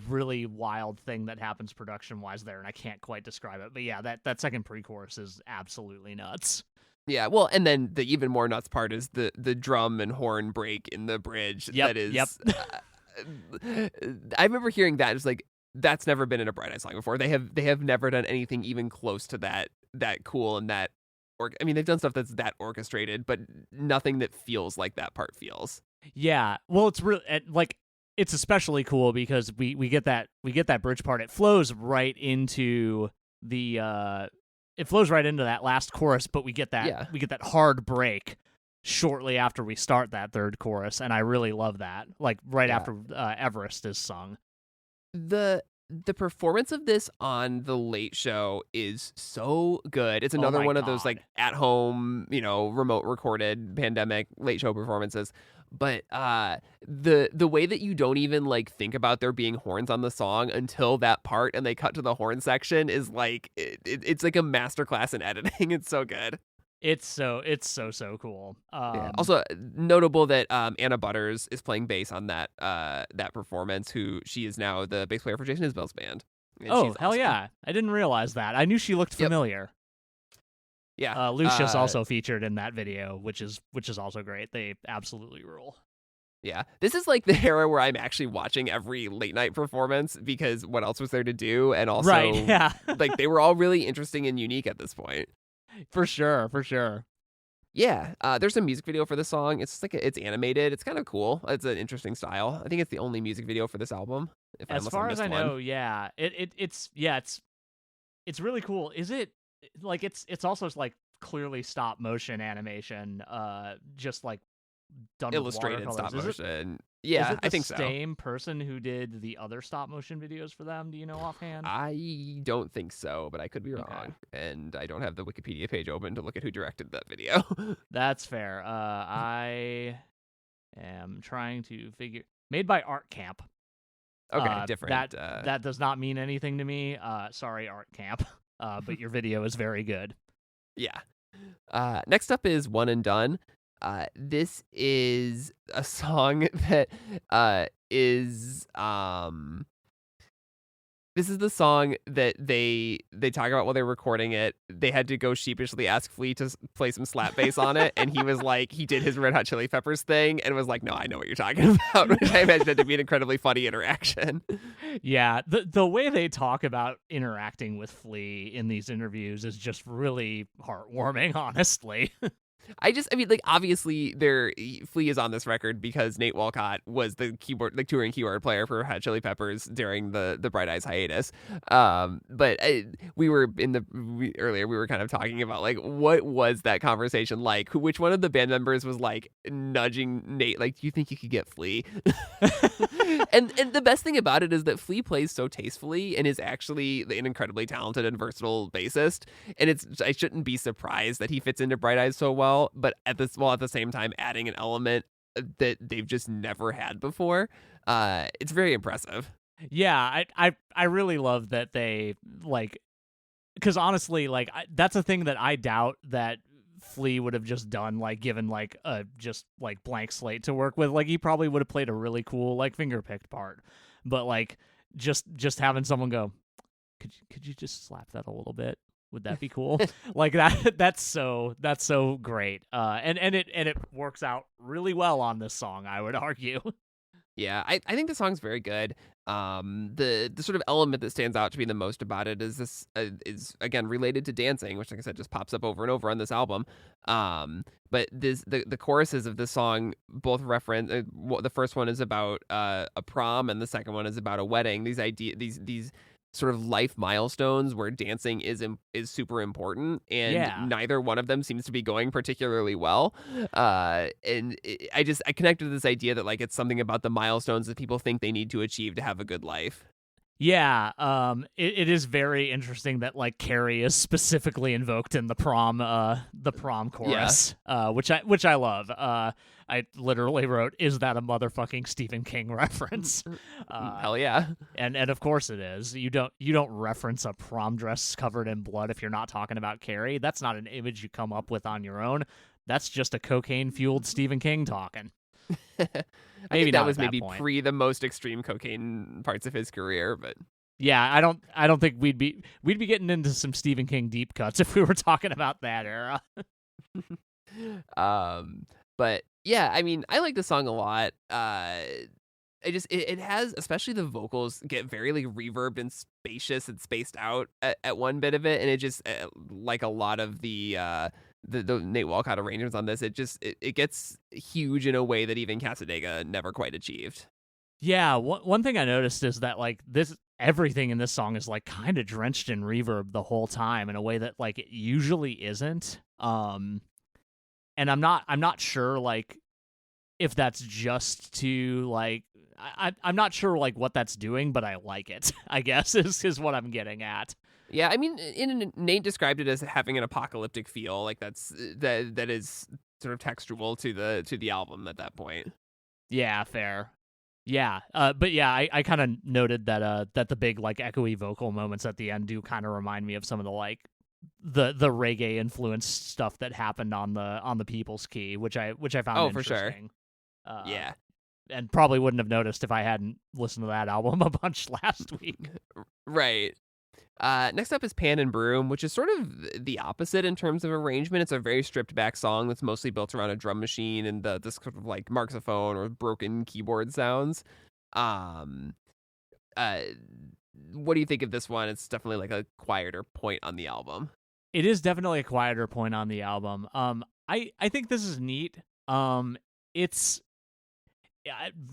really wild thing that happens production wise there, and I can't quite describe it. But yeah, that second pre-chorus is absolutely nuts. Yeah, well, and then the even more nuts part is the drum and horn break in the bridge. Yep, that is, yep. I remember hearing that. It's like, that's never been in a Bright Eyes song before. They have never done anything even close to that cool and that. They've done stuff that's that orchestrated, but nothing that feels like that part feels. Yeah, well, it's really like, it's especially cool because we get that bridge part. It flows right into that last chorus, but we get that hard break shortly after we start that third chorus, and I really love that. Like right after Everest is sung. The performance of this on the Late Show is so good. It's another one of those like at home, remote recorded pandemic Late Show performances. But the way that you don't even like think about there being horns on the song until that part and they cut to the horn section is like it's like a masterclass in editing. It's so good. It's so cool. Also notable that Anna Butters is playing bass on that performance. She is now the bass player for Jason Isbell's band. And hell awesome. Yeah! I didn't realize that. I knew she looked familiar. Yeah, Lucius also featured in that video, which is also great. They absolutely rule. Yeah, this is like the era where I'm actually watching every late night performance because what else was there to do? And also, right, yeah. like they were all really interesting and unique at this point. For sure. Yeah, there's a music video for this song. It's like it's animated. It's kind of cool. It's an interesting style. I think it's the only music video for this album. As far as I know, yeah. It's really cool. Is it like it's also like clearly stop motion animation, just like done illustrated with stop watercolors. motion. Yeah, I think so. Same person who did the other stop motion videos for them? Do you know offhand? I don't think so, but I could be wrong. And I don't have the Wikipedia page open to look at who directed that video. That's fair. I am trying to figure. Made by Art Camp. Okay, different. That does not mean anything to me. Sorry, Art Camp. But your video is very good. Yeah. Next up is One and Done. This is a song that this is the song that they talk about while they're recording it. They had to go sheepishly ask Flea to play some slap bass on it, and he was like, he did his Red Hot Chili Peppers thing and was like, no, I know what you're talking about, which I imagine it to be an incredibly funny interaction. Yeah, the way they talk about interacting with Flea in these interviews is just really heartwarming, honestly. Obviously, Flea is on this record because Nate Walcott was the touring keyboard player for Hot Chili Peppers during the Bright Eyes hiatus. But we were earlier we were kind of talking about like what was that conversation like? Which one of the band members was like nudging Nate, like, do you think you could get Flea? and the best thing about it is that Flea plays so tastefully and is actually an incredibly talented and versatile bassist. And I shouldn't be surprised that he fits into Bright Eyes so well. But at the same time, adding an element that they've just never had before. It's very impressive. Yeah, I really love that they like, because honestly, like that's a thing that I doubt that Flea would have just done, like given like a just like blank slate to work with. Like he probably would have played a really cool like finger picked part, but like just having someone go, could you just slap that a little bit? Would that be cool? Like that's so great. And it works out really well on this song, I would argue. Yeah, I think the song's very good. The sort of element that stands out to me the most about it is this is again related to dancing, which, like I said, just pops up over and over on this album. But the choruses of this song both reference the first one is about a prom, and the second one is about a wedding. These sort of life milestones where dancing is super important, and Yeah. neither one of them seems to be going particularly well. I connected to this idea that like it's something about the milestones that people think they need to achieve to have a good life. Yeah, it is very interesting that like Carrie is specifically invoked in the prom chorus, which I love. I literally wrote, "Is that a motherfucking Stephen King reference?" Hell yeah. And of course it is. You don't reference a prom dress covered in blood if you're not talking about Carrie. That's not an image you come up with on your own. That's just a cocaine fueled Stephen King talking. I think that was maybe pre the most extreme cocaine parts of his career, but yeah, I don't think we'd be getting into some Stephen King deep cuts if we were talking about that era. But yeah, I mean, I like the song a lot. It has, especially the vocals get very like reverbed and spacious and spaced out at one bit of it, and it just like a lot of the Nate Walcott arrangements on this, it gets huge in a way that even Casadega never quite achieved. Yeah, one thing I noticed is that like everything in this song is like kind of drenched in reverb the whole time in a way that like it usually isn't. And I'm not sure like if that's just to like I'm not sure like what that's doing, but I like it. I guess is what I'm getting at. Yeah, I mean, Nate described it as having an apocalyptic feel, like that is sort of textual to the album at that point. Yeah, fair. Yeah, but yeah, I kind of noted that that the big like echoey vocal moments at the end do kind of remind me of some of the like the reggae influenced stuff that happened on the People's Key, which I found interesting. For sure. Yeah, and probably wouldn't have noticed if I hadn't listened to that album a bunch last week. Right. Next up is Pan and Broom, which is sort of the opposite in terms of arrangement. It's a very stripped back song that's mostly built around a drum machine and this sort of like marxophone or broken keyboard sounds. What do you think of this one? It's definitely like a quieter point on the album. It is definitely a quieter point on the album. I think this is neat. It's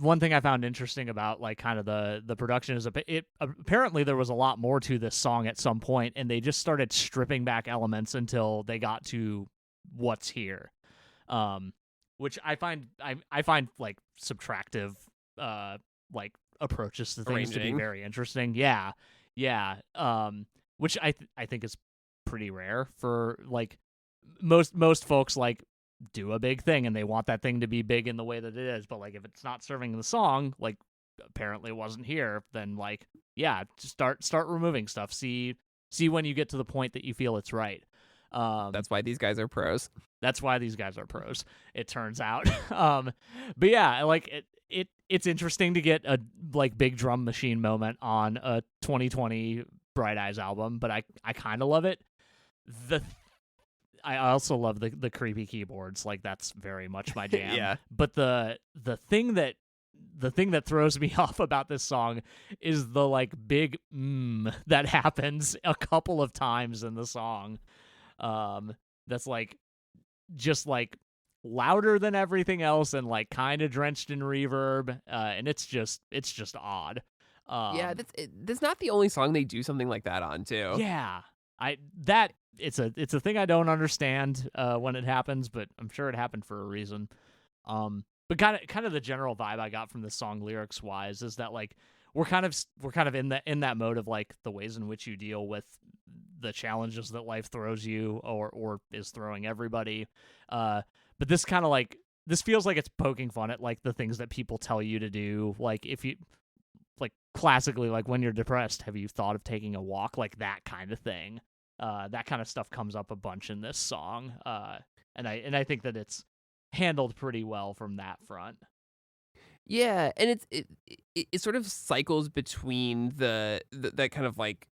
one thing I found interesting about like kind of the production is it apparently there was a lot more to this song at some point, and they just started stripping back elements until they got to what's here, which I find like subtractive like approaches to things to be very interesting. Yeah. Which I think is pretty rare for like most folks like do a big thing and they want that thing to be big in the way that it is, but like if it's not serving the song, like apparently it wasn't here, then like yeah, just start removing stuff. See when you get to the point that you feel it's right. That's why these guys are pros. It turns out. But yeah, like it's interesting to get a like big drum machine moment on a 2020 Bright Eyes album, but I kind of love it. I also love the creepy keyboards. Like that's very much my jam. Yeah. But the thing that throws me off about this song is the like big that happens a couple of times in the song. That's like just like louder than everything else and like kind of drenched in reverb. And it's just odd. Yeah, that's not the only song they do something like that on too. Yeah. It's a thing I don't understand when it happens, but I'm sure it happened for a reason. But kind of the general vibe I got from this song lyrics wise is that like we're kind of in that mode of like the ways in which you deal with the challenges that life throws you or is throwing everybody. But this kind of like this feels like it's poking fun at like the things that people tell you to do. Like if you like classically, like when you're depressed, have you thought of taking a walk? Like that kind of thing. That kind of stuff comes up a bunch in this song. And I think that it's handled pretty well from that front. Yeah, and it sort of cycles between that kind of like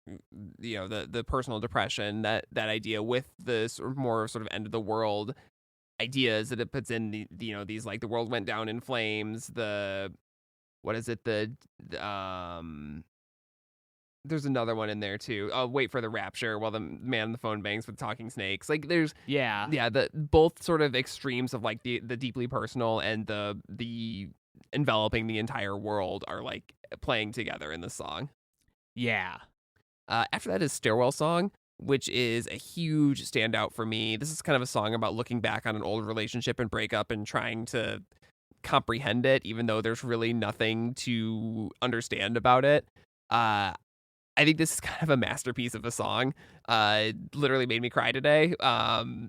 the personal depression, that idea, with the sort of more sort of end of the world ideas that it puts in, these like the world went down in flames, the what is it, there's another one in there too. Oh, wait for the rapture while the man on the phone bangs with talking snakes. Like there's Yeah. the both sort of extremes of like the deeply personal and the enveloping the entire world are like playing together in this song. Yeah. After that is Stairwell Song, which is a huge standout for me. This is kind of a song about looking back on an old relationship and breakup and trying to comprehend it, even though there's really nothing to understand about it. I think this is kind of a masterpiece of a song. It literally made me cry today.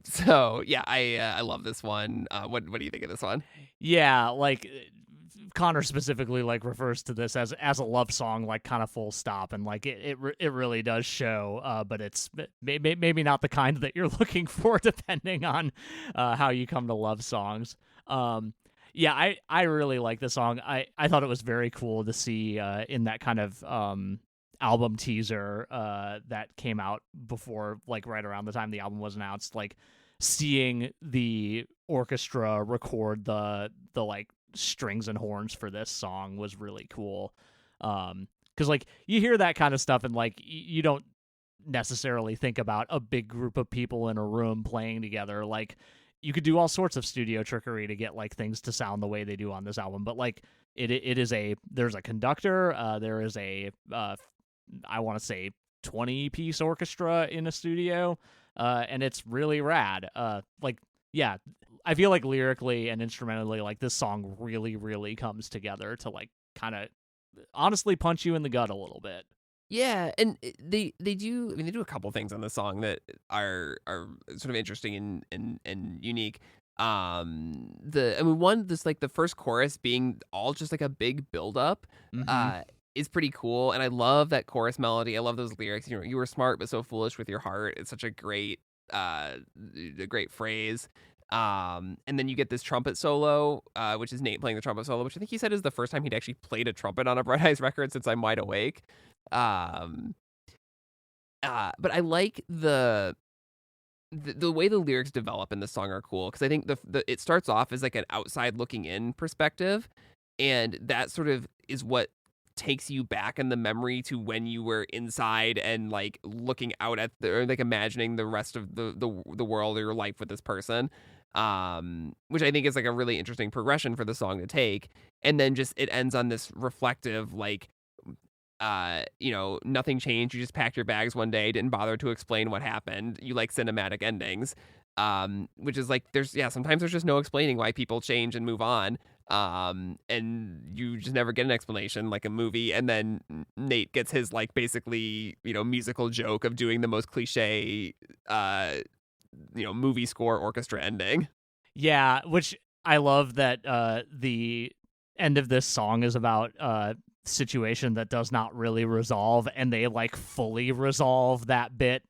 So yeah, I love this one. What do you think of this one? Yeah, like Connor specifically like refers to this as a love song, like kind of full stop, and like it really does show. But it's maybe not the kind that you're looking for, depending on how you come to love songs. Yeah, I really like this song. I thought it was very cool to see in that kind of album teaser that came out before, like right around the time the album was announced, like seeing the orchestra record the like strings and horns for this song was really cool. Because like you hear that kind of stuff and like you don't necessarily think about a big group of people in a room playing together. Like you could do all sorts of studio trickery to get like things to sound the way they do on this album, but like it is there's a conductor, there is a I want to say 20-piece orchestra in a studio, and it's really rad. Like, yeah, I feel like lyrically and instrumentally, like this song really, really comes together to like kind of honestly punch you in the gut a little bit. Yeah, and they do. I mean, they do a couple things on the song that are sort of interesting and unique. One, this like the first chorus being all just like a big build up. Mm-hmm. Is pretty cool, and I love that chorus melody. I love those lyrics. You were smart but so foolish with your heart. It's such a great phrase. And then you get this trumpet solo, which is Nate playing the trumpet solo, which I think he said is the first time he'd actually played a trumpet on a Bright Eyes record since I'm Wide Awake. But I like the way the lyrics develop in the song are cool, because I think it starts off as like an outside looking in perspective, and that sort of is what takes you back in the memory to when you were inside and like looking out at or like imagining the rest of the world or your life with this person, which I think is like a really interesting progression for the song to take. And then just it ends on this reflective like nothing changed, you just packed your bags one day, didn't bother to explain what happened. You like cinematic endings, which is like sometimes there's just no explaining why people change and move on. And you just never get an explanation, like a movie. And then Nate gets his like basically, musical joke of doing the most cliche, movie score orchestra ending. Yeah, which I love that the end of this song is about situation that does not really resolve, and they like fully resolve that bit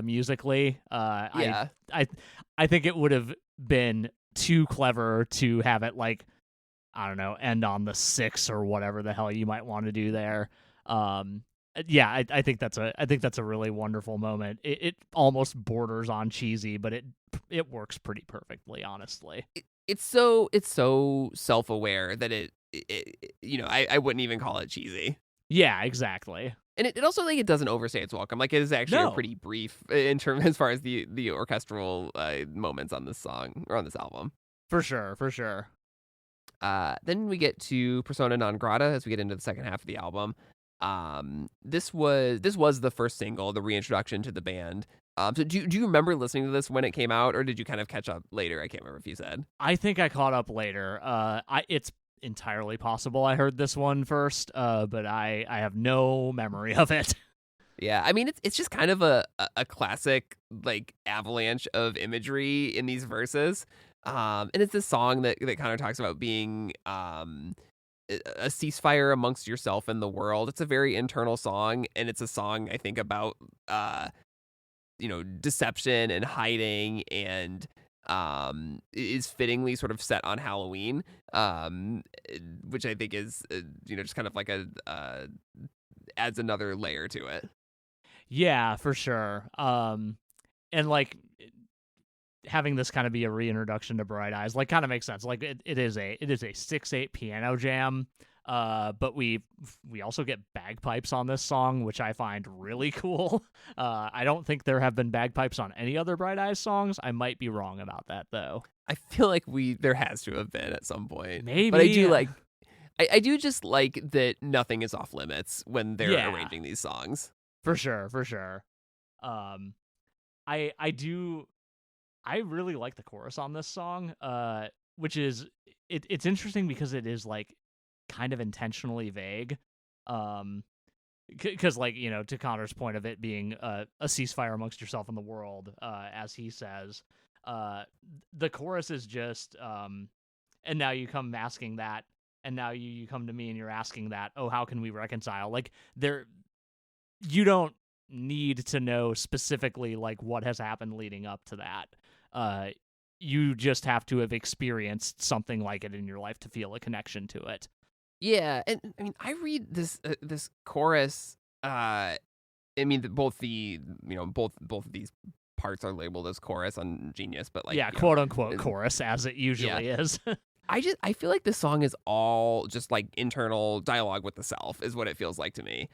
musically. Yeah. I think it would have been too clever to have it like, I don't know, end on the 6 or whatever the hell you might want to do there. Yeah, I think that's a really wonderful moment. It almost borders on cheesy, but it works pretty perfectly, honestly. It's so self-aware that I wouldn't even call it cheesy. Yeah, exactly. And it also like it doesn't overstay its welcome. Like it is actually No. a pretty brief in terms as far as the orchestral moments on this song or on this album. For sure. Then we get to Persona non grata as we get into the second half of the album. This was the first single, the reintroduction to the band. So do you remember listening to this when it came out, or did you kind of catch up later? I can't remember if you said. I think I caught up later. It's entirely possible I heard this one first, but I have no memory of it. Yeah, I mean it's just kind of a classic like avalanche of imagery in these verses. And it's this song that kind of talks about being a ceasefire amongst yourself and the world. It's a very internal song, and it's a song I think about deception and hiding, and is fittingly sort of set on Halloween, which I think is just kind of like a adds another layer to it. Yeah, for sure. And like having this kind of be a reintroduction to Bright Eyes, like kind of makes sense. Like it is a 6/8 piano jam. But we also get bagpipes on this song, which I find really cool. I don't think there have been bagpipes on any other Bright Eyes songs. I might be wrong about that though. I feel like there has to have been at some point. Maybe. But I do like I do just like that nothing is off limits when they're arranging these songs. For sure, for sure. I really like the chorus on this song, which is it's interesting because it is like kind of intentionally vague, because like to Connor's point of it being a ceasefire amongst yourself and the world, as he says, the chorus is just and now you come asking that, and now you come to me and you're asking that, oh, how can we reconcile? Like you don't need to know specifically like what has happened leading up to that. You just have to have experienced something like it in your life to feel a connection to it. Yeah, and I mean, I read this chorus. I mean, both of these parts are labeled as chorus on Genius, but like quote unquote chorus, as it usually is. I feel like this song is all just like internal dialogue with the self, is what it feels like to me.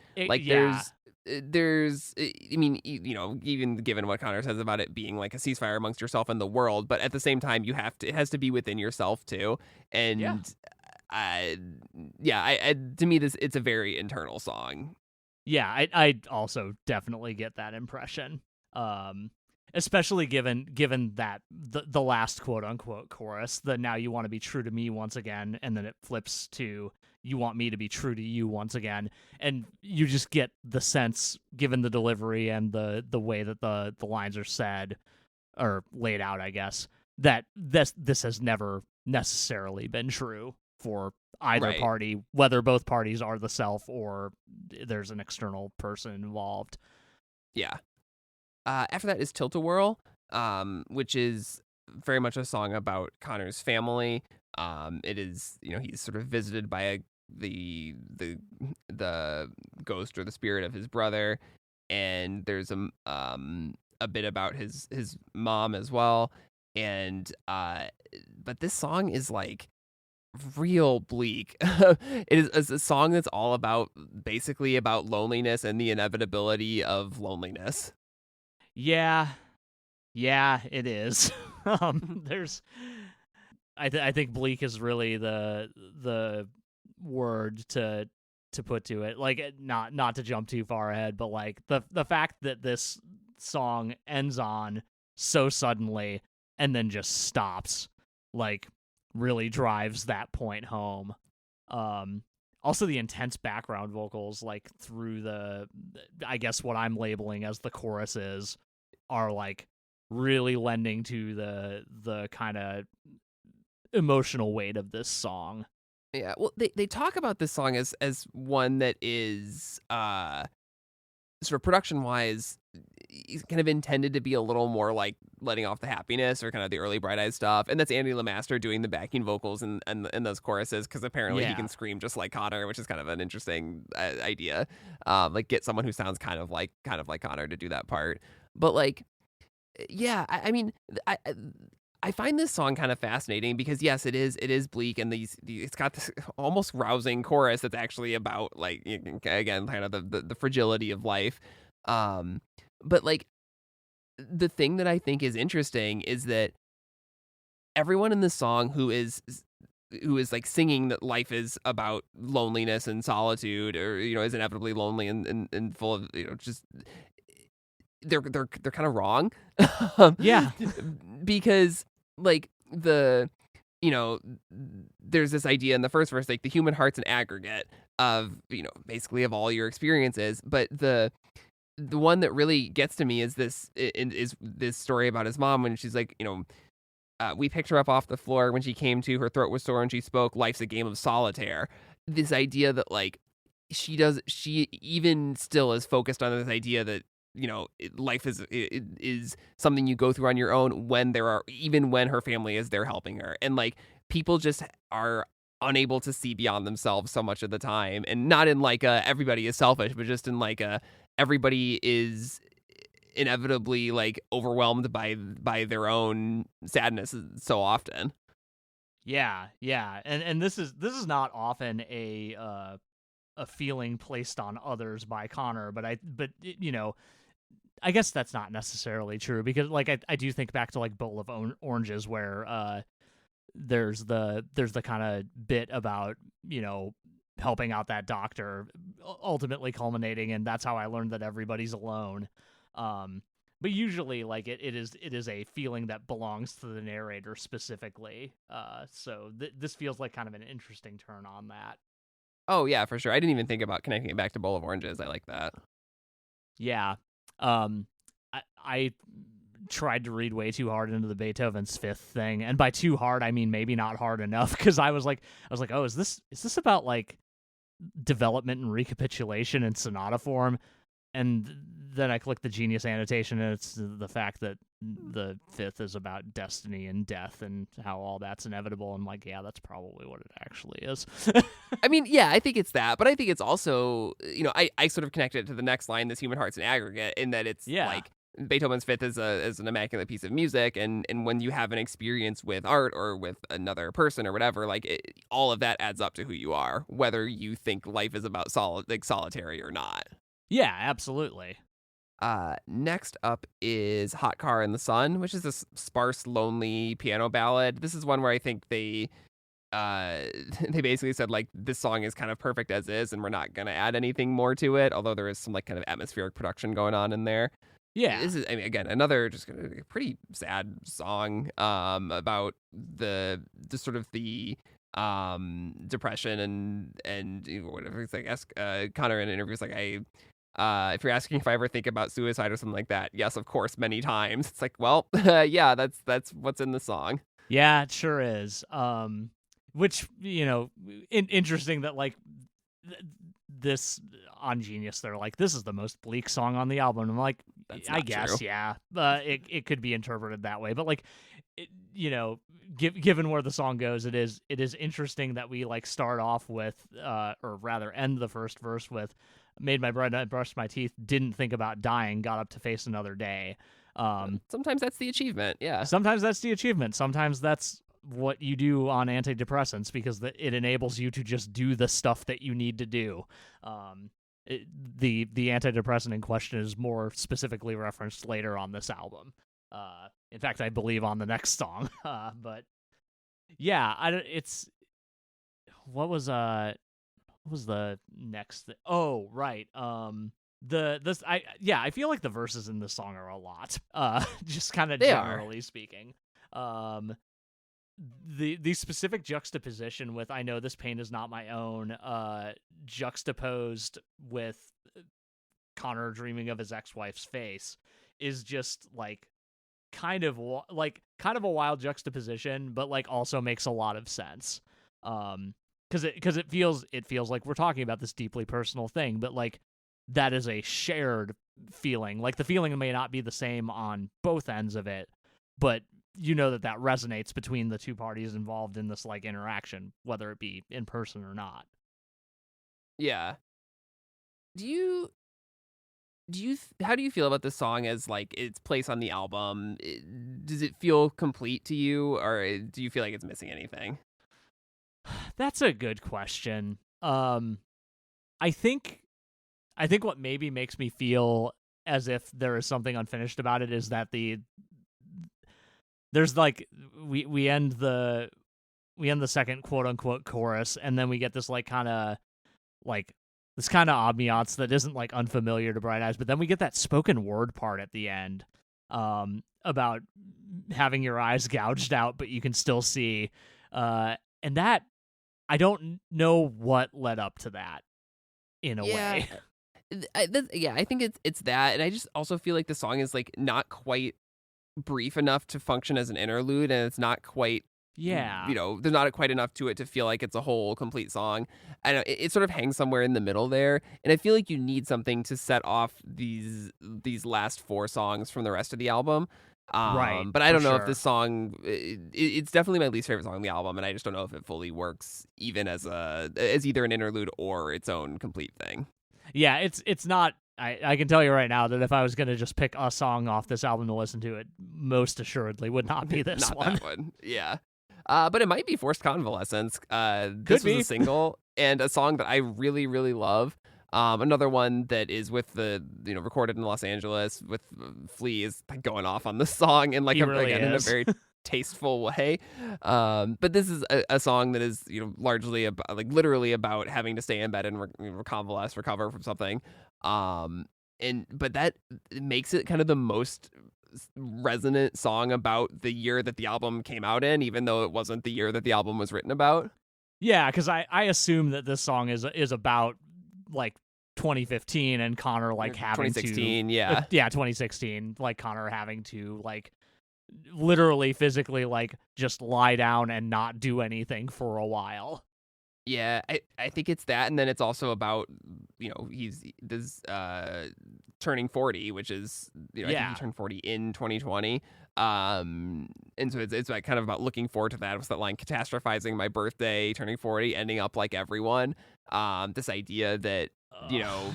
There's I mean, even given what Connor says about it being like a ceasefire amongst yourself and the world, but at the same time it has to be within yourself too. And to me it's a very internal song. Yeah, I also definitely get that impression. Especially given that the last quote unquote chorus, the now you want to be true to me once again, and then it flips to you want me to be true to you once again, and you just get the sense, given the delivery and the way that the lines are said or laid out, I guess, that this has never necessarily been true for either party, whether both parties are the self or there's an external person involved. Yeah. After that is Tilt-A-Whirl, which is very much a song about Connor's family. It is, he's sort of visited by the ghost or the spirit of his brother, and there's a bit about his mom as well. And but this song is like real bleak. It's a song that's all about basically about loneliness and the inevitability of loneliness. Yeah, it is. There's, I think bleak is really the word to put to it. Like, not to jump too far ahead, but like the fact that this song ends on so suddenly and then just stops, like, really drives that point home. Also, the intense background vocals, like through I guess what I'm labeling as the choruses, are like really lending to the kind of emotional weight of this song. Yeah, well, they talk about this song as one that is sort of production wise kind of intended to be a little more like letting off the happiness or kind of the early Bright Eyes stuff, and that's Andy LeMaster doing the backing vocals and those choruses, because apparently he can scream just like Connor, which is kind of an interesting idea. Like get someone who sounds kind of like Connor to do that part. But like, yeah, I mean, I find this song kind of fascinating because yes, it is bleak, and it's got this almost rousing chorus that's actually about like, again, kind of the fragility of life. But like, the thing that I think is interesting is that everyone in this song who is like singing that life is about loneliness and solitude, or is inevitably lonely and full of just they're kind of wrong. Yeah. Because like there's this idea in the first verse, like the human heart's an aggregate of basically of all your experiences, but the one that really gets to me is this story about his mom when she's like, We picked her up off the floor when she came to. Her throat was sore and she spoke. Life's a game of solitaire. This idea that like she even still is focused on this idea that life is something you go through on your own even when her family is there helping her, and like people just are unable to see beyond themselves so much of the time, and not in like a everybody is selfish, but just in like a everybody is inevitably like overwhelmed by their own sadness so often. Yeah, and this is not often a feeling placed on others by Connor, but I guess that's not necessarily true, because like I do think back to like Bowl of Oranges, where there's the kind of bit about helping out that doctor, ultimately culminating, and that's how I learned that everybody's alone. But usually, like it is a feeling that belongs to the narrator specifically. So this feels like kind of an interesting turn on that. Oh yeah, for sure. I didn't even think about connecting it back to Bowl of Oranges. I like that. Yeah. I tried to read way too hard into the Beethoven's Fifth thing, and by too hard I mean maybe not hard enough, because I was like, oh, is this about like development and recapitulation in sonata form? And then I clicked the Genius annotation, and it's the fact that the Fifth is about destiny and death and how all that's inevitable. I'm like, yeah, that's probably what it actually is. I mean, yeah, I think it's that, but I think it's also, I sort of connected it to the next line, this human heart's an aggregate, in that it's like Beethoven's Fifth is an immaculate piece of music, and when you have an experience with art or with another person or whatever, like all of that adds up to who you are, whether you think life is about solitary or not. Yeah, absolutely. Next up is Hot Car in the Sun, which is this sparse, lonely piano ballad. This is one where I think they they basically said like this song is kind of perfect as is, and we're not gonna add anything more to it. Although there is some like kind of atmospheric production going on in there. Yeah, this is, I mean, again, another just a pretty sad song about the sort of the depression and whatever. It's like Connor in interviews like if you're asking if I ever think about suicide or something like that, yes, of course, many times. It's like, well, yeah, that's what's in the song. Yeah, it sure is. Which interesting that like this on Genius, they're like, this is the most bleak song on the album. I'm like, I guess, true. Yeah, it could be interpreted that way, but like, given where the song goes, it is interesting that we like start off with, or rather end the first verse with, made my bread, I brushed my teeth, didn't think about dying, got up to face another day. Sometimes that's the achievement. Yeah. Sometimes that's the achievement. Sometimes that's what you do on antidepressants, because it enables you to just do the stuff that you need to do. The antidepressant in question is more specifically referenced later on this album. In fact, I believe on the next song. But yeah, what was the next oh, right. I feel like the verses in this song are a lot. Just kind of generally speaking. The specific juxtaposition with "I know this pain is not my own," juxtaposed with Connor dreaming of his ex-wife's face, is just like kind of a wild juxtaposition, but like also makes a lot of sense. Because it feels like we're talking about this deeply personal thing, but like that is a shared feeling. Like the feeling may not be the same on both ends of it, but that resonates between the two parties involved in this like interaction, whether it be in person or not. Yeah. How do you feel about this song as like its place on the album? Does it feel complete to you, or do you feel like it's missing anything? That's a good question. I think what maybe makes me feel as if there is something unfinished about it is that there's like we end the second quote unquote chorus, and then we get this like kind of ambiance that isn't like unfamiliar to Bright Eyes, but then we get that spoken word part at the end, about having your eyes gouged out but you can still see, and that I don't know what led up to that in a way. I think it's that, and I just also feel like the song is like not quite brief enough to function as an interlude, and it's not quite, Yeah. there's not quite enough to it to feel like it's a whole complete song. I know it sort of hangs somewhere in the middle there, and I feel like you need something to set off these last 4 songs from the rest of the album. Right. But I For don't know if sure. this song, it's definitely my least favorite song on the album, and I just don't know if it fully works even as either an interlude or its own complete thing. Yeah, it's not. I can tell you right now that if I was going to just pick a song off this album to listen to, it most assuredly would not be this Not one. that one. Yeah. But it might be Forced Convalescence. This Could was be. a single and a song that I really, really love. Another one that is with recorded in Los Angeles with Flea is like going off on this song in He really in a is. very tasteful way. But this is a song that is, largely about, like literally about having to stay in bed and convalesce, recover from something. But that makes it kind of the most resonant song about the year that the album came out in, even though it wasn't the year that the album was written about. Yeah, because I assume that this song is about like 2015 and Connor like having 2016, to yeah. 2016, like Connor having to like literally physically like just lie down and not do anything for a while. Yeah, I think it's that, and then it's also about, he's this turning 40, which is, I think Yeah. he turned 40 in 2020. And so it's like kind of about looking forward to that. It was that line, catastrophizing my birthday, turning 40, ending up like everyone. This idea that, Ugh.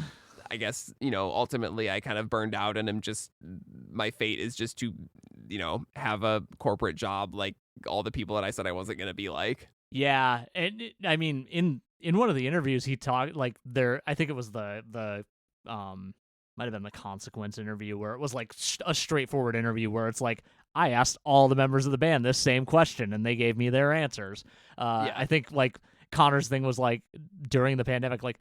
I guess, ultimately I kind of burned out and my fate is just to, have a corporate job like all the people that I said I wasn't going to be like. Yeah, and I mean, in one of the interviews, he talked like I think it was the might have been the Consequence interview where it was like a straightforward interview where it's like I asked all the members of the band this same question and they gave me their answers. Yeah. I think like Connor's thing was like during the pandemic, like,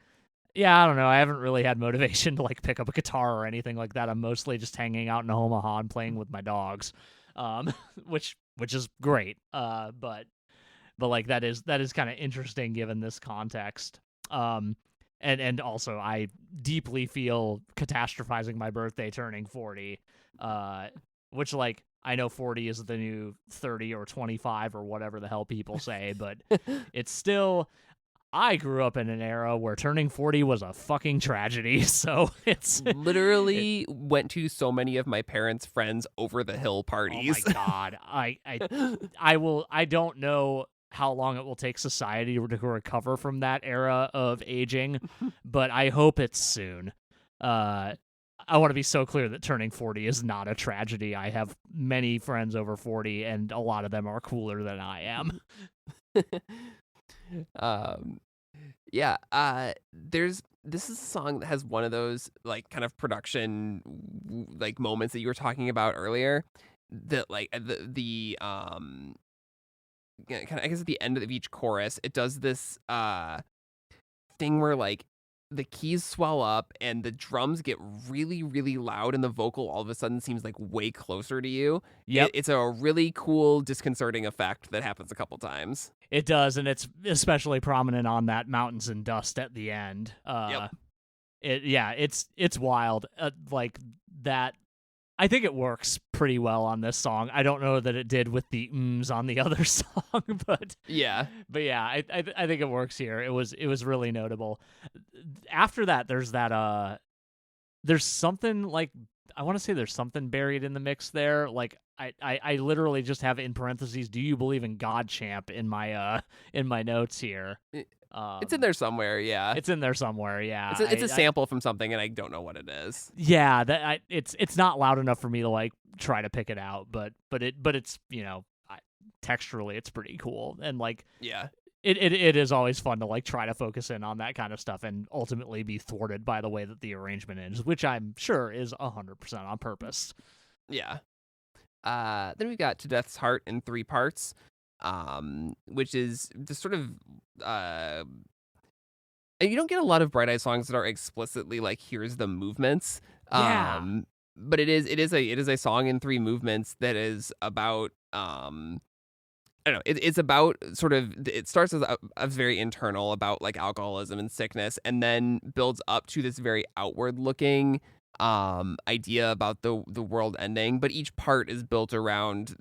yeah, I don't know, I haven't really had motivation to like pick up a guitar or anything like that. I'm mostly just hanging out in Omaha and playing with my dogs, which is great. But like that is kind of interesting given this context. And also I deeply feel catastrophizing my birthday turning 40, which like I know 40 is the new 30 or 25 or whatever the hell people say, but it's still, I grew up in an era where turning 40 was a fucking tragedy, so it's literally went to so many of my parents' friends over the hill parties. Oh my god. I don't know how long it will take society to recover from that era of aging, but I hope it's soon. I want to be so clear that turning 40 is not a tragedy. I have many friends over 40, and a lot of them are cooler than I am. Yeah, this is a song that has one of those like kind of production like moments that you were talking about earlier, that like the kind of, I guess at the end of each chorus it does this thing where like the keys swell up and the drums get really, really loud and the vocal all of a sudden seems like way closer to you. Yep. It's a really cool, disconcerting effect that happens a couple times. It does, and it's especially prominent on that Mountains and Dust at the end. Yep. It's wild. Like that, I think it works pretty well on this song. I don't know that it did with the on the other song, but yeah, I think it works here. It was really notable. After that, there's something like, I want to say there's something buried in the mix there. Like I literally just have in parentheses, "Do you believe in God, champ?" in my notes here. It's in there somewhere. Yeah, it's in there somewhere. Yeah, it's a sample from something, and I don't know what it is. Yeah, it's not loud enough for me to like try to pick it out, but it's texturally it's pretty cool, and like yeah. It is always fun to like try to focus in on that kind of stuff and ultimately be thwarted by the way that the arrangement is, which I'm sure is 100% on purpose. Yeah. Then we've got To Death's Heart in 3 parts, which is the sort of and you don't get a lot of Bright Eyes songs that are explicitly like, here's the movements. Yeah. But it is a song in 3 movements that is about I don't know. It's about sort of, it starts as a very internal about like alcoholism and sickness, and then builds up to this very outward looking idea about the world ending, but each part is built around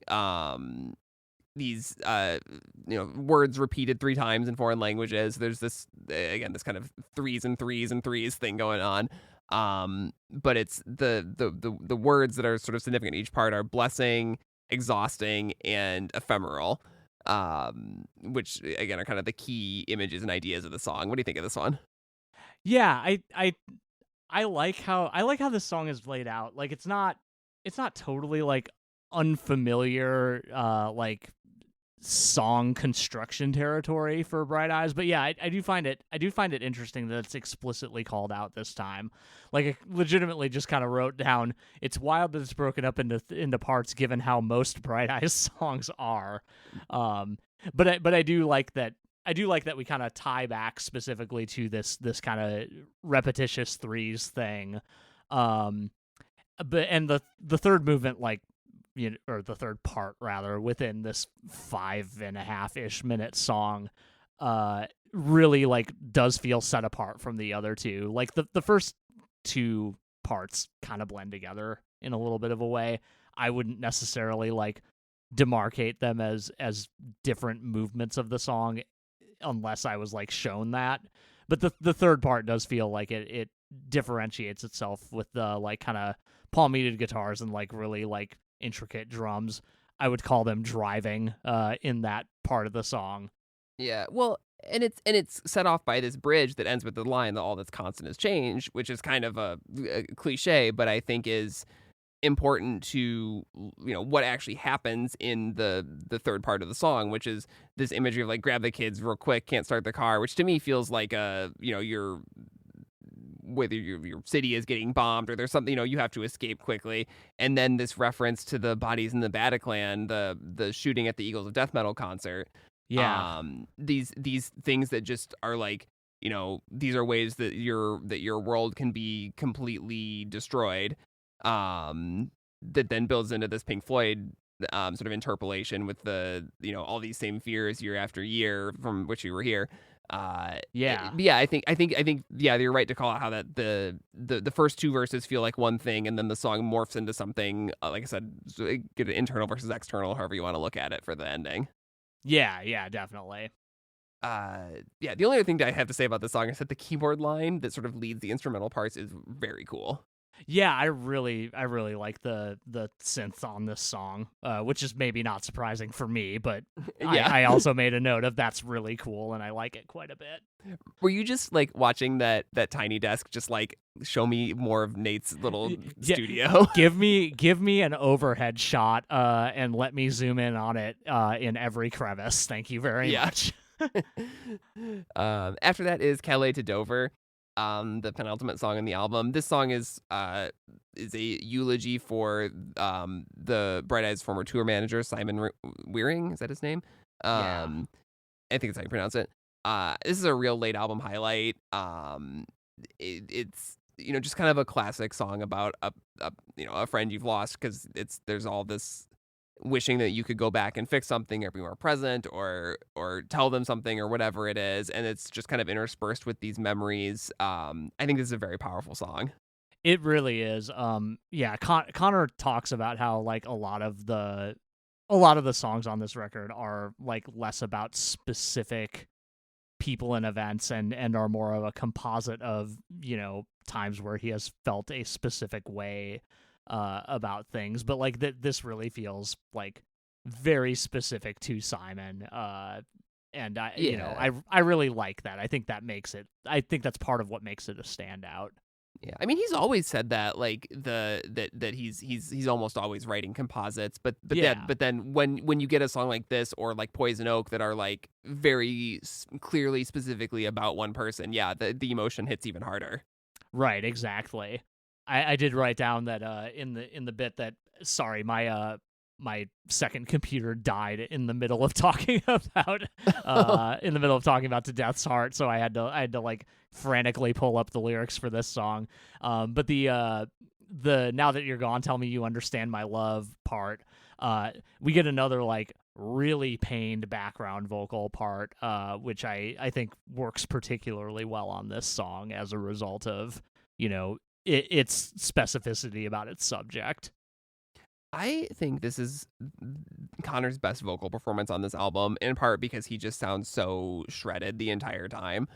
um these words repeated 3 times in foreign languages. There's this again, this kind of threes and threes and threes thing going on. But it's the words that are sort of significant in each part are blessing, exhausting, and ephemeral. Which again are kind of the key images and ideas of the song. What do you think of this one? Yeah, I like how this song is laid out. Like it's not totally like unfamiliar like song construction territory for Bright Eyes, but yeah, I do find it interesting that it's explicitly called out this time. Like I legitimately just kind of wrote down, it's wild that it's broken up into parts given how most Bright Eyes songs are. But I do like that. I do like that we kind of tie back specifically to this kind of repetitious threes thing. But and the third movement, like, or the third part rather, within this 5.5-ish minute song, really like does feel set apart from the other two. Like the first two parts kind of blend together in a little bit of a way. I wouldn't necessarily like demarcate them as different movements of the song unless I was like shown that. But the third part does feel like it differentiates itself with the like kind of palm-muted guitars and like really like intricate drums. I would call them driving in that part of the song. Yeah, well, and it's set off by this bridge that ends with the line that all that's constant is change, which is kind of a cliche, but I think is important to what actually happens in the third part of the song, which is this imagery of like grab the kids real quick, can't start the car, which to me feels like you're whether your city is getting bombed or there's something, you have to escape quickly. And then this reference to the bodies in the Bataclan, the shooting at the Eagles of Death Metal concert. Yeah. These things that just are like, these are ways that your world can be completely destroyed. That then builds into this Pink Floyd sort of interpolation with the all these same fears year after year from which you were here. Yeah. Yeah, I think yeah, you're right to call out how that the first two verses feel like one thing, and then the song morphs into something, like I said, get an internal versus external, however you want to look at it for the ending. Yeah, definitely. Yeah, the only other thing that I have to say about this song is that the keyboard line that sort of leads the instrumental parts is very cool. Yeah, I really like the synth on this song, which is maybe not surprising for me, but Yeah. I also made a note of that's really cool, and I like it quite a bit. Were you just like watching that tiny desk, just like show me more of Nate's little studio? Give me an overhead shot, and let me zoom in on it in every crevice. Thank you very much. After that is Calais to Dover, the penultimate song in the album. This song is a eulogy for the Bright Eyes former tour manager, Simon Wearing. Is that his name? Yeah. I think that's how you pronounce it. This is a real late album highlight. It's just kind of a classic song about a friend you've lost, because there's all this wishing that you could go back and fix something or be more present or tell them something or whatever it is, and it's just kind of interspersed with these memories. I think this is a very powerful song. It really is. Connor talks about how like a lot of the songs on this record are like less about specific people and events and are more of a composite of times where he has felt a specific way about things, but like this really feels like very specific to Simon, and I really like that. I think that's part of what makes it a standout. Yeah, I mean, he's always said that, like that he's almost always writing composites, but then when you get a song like this or like Poison Oak that are like very clearly specifically about one person, yeah, the emotion hits even harder. Right, exactly. I did write down that in the bit that my second computer died in the middle of talking about To Death's Heart, so I had to like frantically pull up the lyrics for this song. But the Now That You're Gone, Tell Me You Understand My Love part, we get another like really pained background vocal part, which I think works particularly well on this song as a result of its specificity about its subject. I think this is Connor's best vocal performance on this album, in part because he just sounds so shredded the entire time.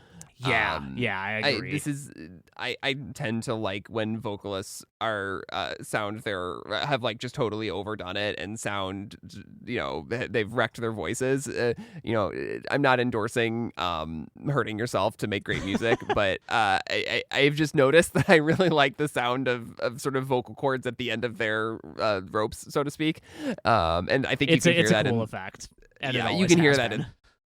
Yeah, I agree. I tend to like when vocalists are have like just totally overdone it and sound, they've wrecked their voices. I'm not endorsing hurting yourself to make great music, but I've just noticed that I really like the sound of sort of vocal cords at the end of their ropes, so to speak. And I think you can hear that a cool effect. And yeah, you can hear that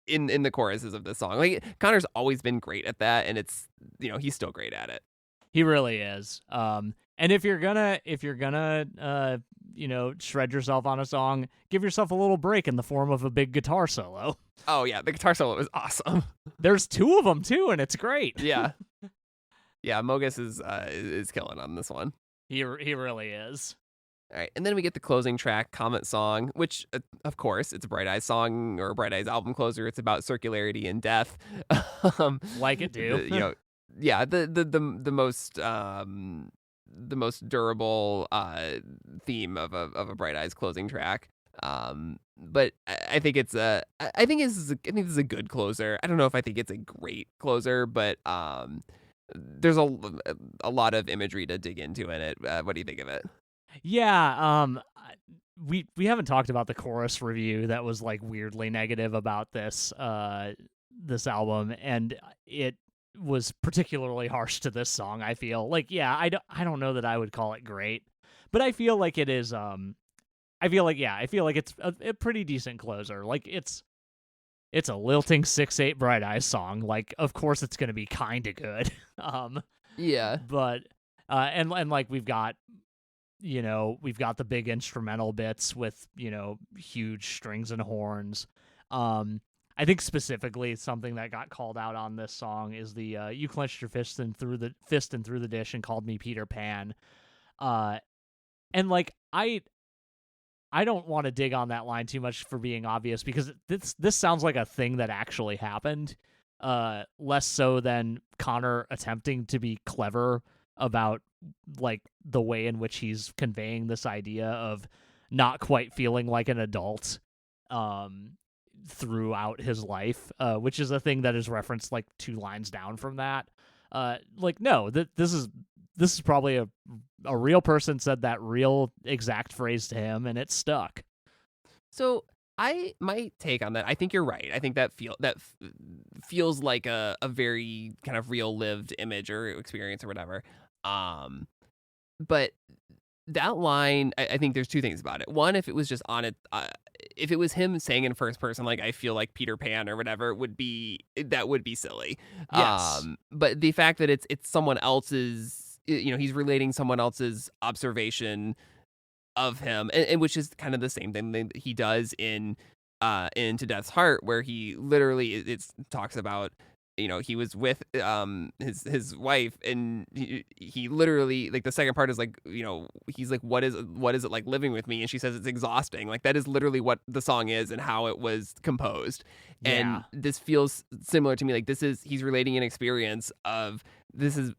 in the choruses of this song. Like Connor's always been great at that, and it's he's still great at it. He really is. And if you're gonna shred yourself on a song, give yourself a little break in the form of a big guitar solo. Oh yeah, the guitar solo is awesome. There's 2 of them too, and it's great. Yeah, yeah. Mogis is killing on this one. He really is. All right, and then we get the closing track, Comet Song, which, of course, it's a Bright Eyes song or a Bright Eyes album closer. It's about circularity and death. Like it do. Yeah, the most durable theme of a Bright Eyes closing track. But I think this is a good closer. I don't know if I think it's a great closer, but there's a lot of imagery to dig into in it. What do you think of it? Yeah, we haven't talked about the chorus review that was like weirdly negative about this album, and it was particularly harsh to this song. I feel like, yeah, I don't know that I would call it great, but I feel like it is. I feel like it's a pretty decent closer. Like it's a lilting 6/8 Bright Eyes song. Like, of course it's gonna be kind of good. Yeah, but and like we've got the big instrumental bits with, huge strings and horns. I think specifically something that got called out on this song is the you clenched your fist and threw the dish and called me Peter Pan. And like I don't want to dig on that line too much for being obvious, because this sounds like a thing that actually happened. Less so than Connor attempting to be clever about like the way in which he's conveying this idea of not quite feeling like an adult throughout his life, which is a thing that is referenced like 2 lines down from that. This is probably a real person said that real exact phrase to him, and it stuck. So my take on that, I think you're right. I think that feels like a very kind of real lived image or experience or whatever. But that line, I think there's 2 things about it. One, if it was just on it, if it was him saying in first person, like I feel like Peter Pan or whatever, that would be silly. Yes. But the fact that it's someone else's, he's relating someone else's observation of him, and which is kind of the same thing that he does in To Death's Heart, where he literally it talks about, he was with his wife, and he literally, like, the second part is like, he's like, what is it like living with me? And she says it's exhausting. Like, that is literally what the song is and how it was composed. Yeah. And this feels similar to me. Like, he's relating an experience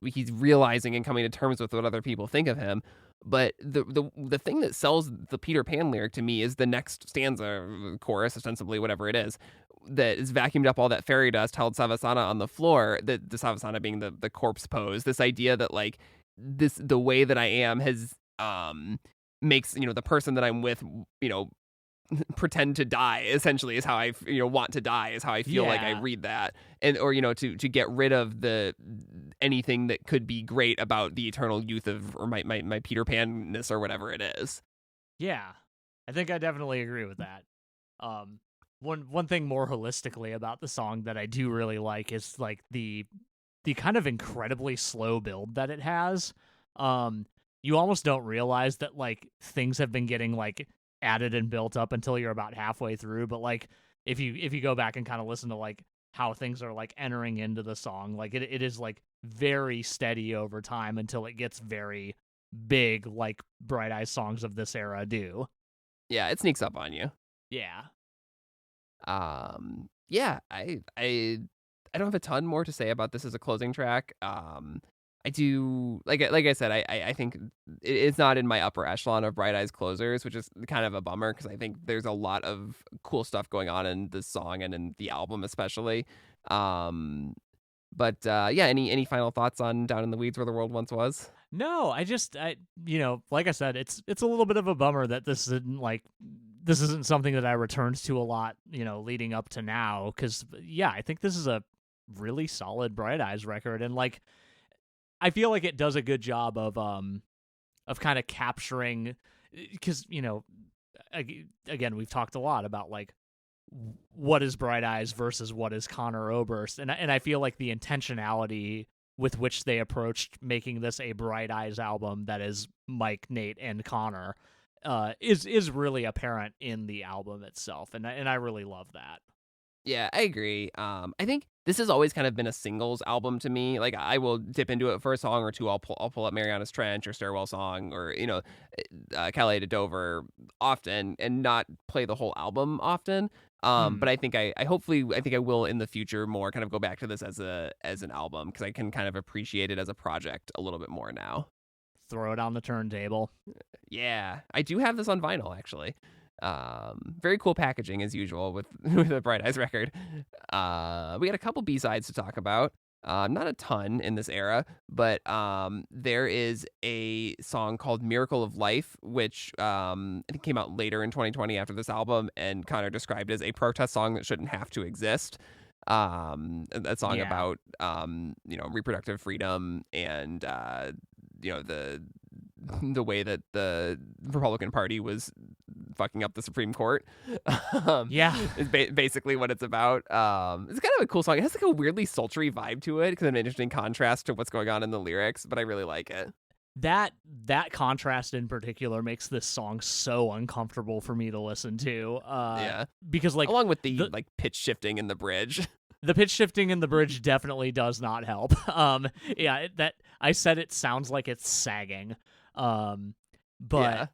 he's realizing and coming to terms with what other people think of him. But the thing that sells the Peter Pan lyric to me is the next stanza, chorus, ostensibly, whatever it is, that is vacuumed up all that fairy dust, held Savasana on the floor, the Savasana being the corpse pose. This idea that, like, the way that I am has makes, the person that I'm with, pretend to die, essentially, is how I want to die, is how I feel. Like, I read that, and or to get rid of anything that could be great about the eternal youth of, or my Peter Pan-ness or whatever it is. Yeah, I think I definitely agree with that. One thing more holistically about the song that I do really like is like the kind of incredibly slow build that it has. You almost don't realize that like things have been getting like added and built up until you're about halfway through, but like if you go back and kind of listen to like how things are like entering into the song, like it is like very steady over time until it gets very big, like Bright Eyes songs of this era do. Yeah, it sneaks up on you. Yeah. Yeah, I don't have a ton more to say about this as a closing track. I do like I said, I think it's not in my upper echelon of Bright Eyes closers, which is kind of a bummer because I think there's a lot of cool stuff going on in this song and in the album especially. Um, but yeah, any final thoughts on Down in the Weeds Where the World Once Was? No, like I said, it's a little bit of a bummer that this isn't something that I returned to a lot, leading up to now. Because yeah, I think this is a really solid Bright Eyes record, and like I feel like it does a good job of kind of capturing, because again, we've talked a lot about like what is Bright Eyes versus what is Conor Oberst, and I feel like the intentionality with which they approached making this a Bright Eyes album that is Mike, Nate, and Connor is really apparent in the album itself, and I really love that. Yeah, I agree. I think this has always kind of been a singles album to me. Like I will dip into it for a song or two. I'll pull up Mariana's Trench or Stairwell Song or Calais to Dover often and not play the whole album often. But I think I think I will in the future more kind of go back to this as an album because I can kind of appreciate it as a project a little bit more now. Throw it on the turntable. Yeah, I do have this on vinyl actually. Very cool packaging as usual with with a Bright Eyes record. We had a couple B-sides to talk about. Not a ton in this era, but there is a song called Miracle of Life, which I think came out later in 2020 after this album, and Connor described as a protest song that shouldn't have to exist. A song about reproductive freedom and the way that the Republican Party was fucking up the Supreme Court. Is basically what it's about. It's kind of a cool song. It has like a weirdly sultry vibe to it because of an interesting contrast to what's going on in the lyrics, but I really like it. That contrast in particular makes this song so uncomfortable for me to listen to. Because like along with the like pitch shifting in the bridge. The pitch shifting in the bridge definitely does not help. That I said it sounds like it's sagging. But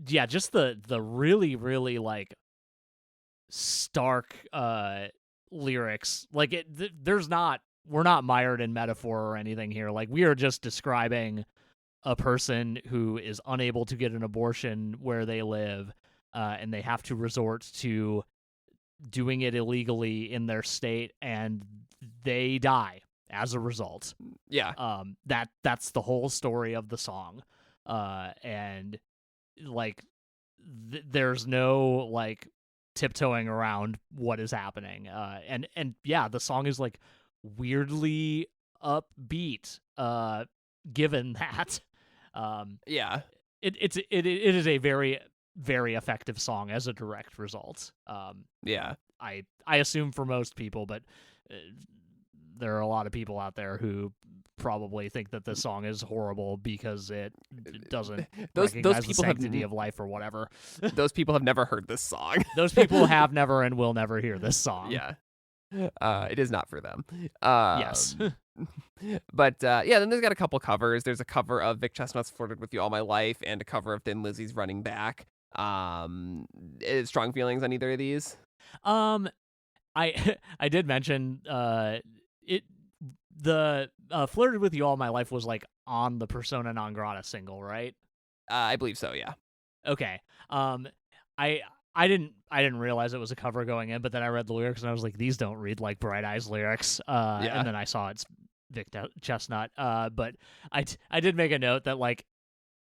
just the really, really like stark lyrics. Like we're not mired in metaphor or anything here. Like we are just describing a person who is unable to get an abortion where they live, and they have to resort to doing it illegally in their state, and they die as a result. That's the whole story of the song. And like there's no like tiptoeing around what is happening. And the song is like weirdly upbeat given that. It is a very, very effective song as a direct result. I assume for most people, but there are a lot of people out there who probably think that this song is horrible because it doesn't recognize the sanctity of life or whatever. Those people have never heard this song. Those people have never and will never hear this song. It is not for them. Yes. But then there's got a couple covers. There's a cover of Vic Chestnut's Flirted With You All My Life and a cover of Thin Lizzy's Running Back. Strong feelings on either of these? I did mention the Flirted With You All My Life was like on the Persona Non Grata single, right? I believe so, yeah. Okay. I didn't realize it was a cover going in, but then I read the lyrics and I was like, these don't read like Bright Eyes lyrics. And then I saw it's Vic Chestnut. But I did make a note that like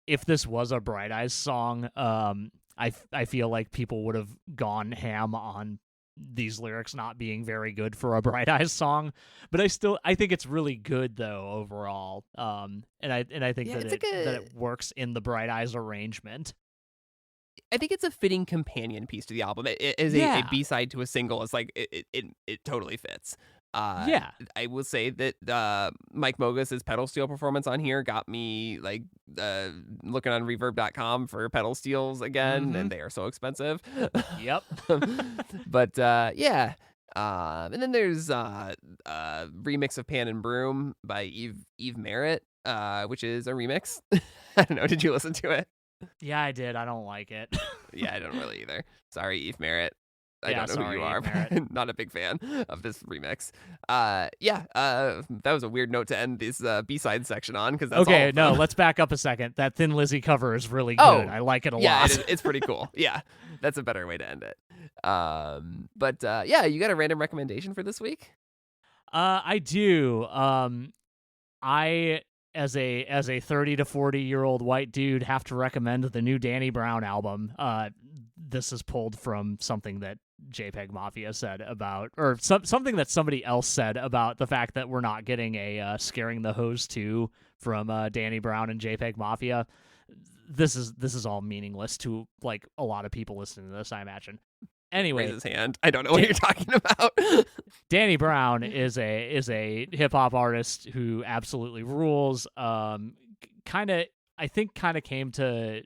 if this was a Bright Eyes song, I feel like people would have gone ham on these lyrics not being very good for a Bright Eyes song, but I think it's really good though overall. And I think that it works in the Bright Eyes arrangement. I think it's a fitting companion piece to the album. It is a B-side to a single. It's like it totally fits. I will say that Mike Mogus's pedal steel performance on here got me like looking on reverb.com for pedal steels again, and they are so expensive. Yep. But and then there's a remix of Pan and Broom by Eve Merritt, which is a remix. I don't know. Did you listen to it? Yeah, I did. I don't like it. Yeah, I don't really either. Sorry, Eve Merritt. I don't know who sorry, you are, Merritt. but not a big fan of this remix. That was a weird note to end this B-side section on, because that's all Okay, of no, them. let's back up a second. That Thin Lizzy cover is really good. Oh, I like it a yeah, lot. it's pretty cool. Yeah, that's a better way to end it. You got a random recommendation for this week? I do. I as a 30 to 40-year-old white dude have to recommend the new Danny Brown album. This is pulled from something that JPEG Mafia said about, or something that somebody else said about the fact that we're not getting a Scaring the Hose 2 from Danny Brown and JPEG Mafia. This is all meaningless to like a lot of people listening to this, I imagine. Anyway, Raise his hand. I don't know what you're talking about. Danny Brown is a hip hop artist who absolutely rules. Kind of came to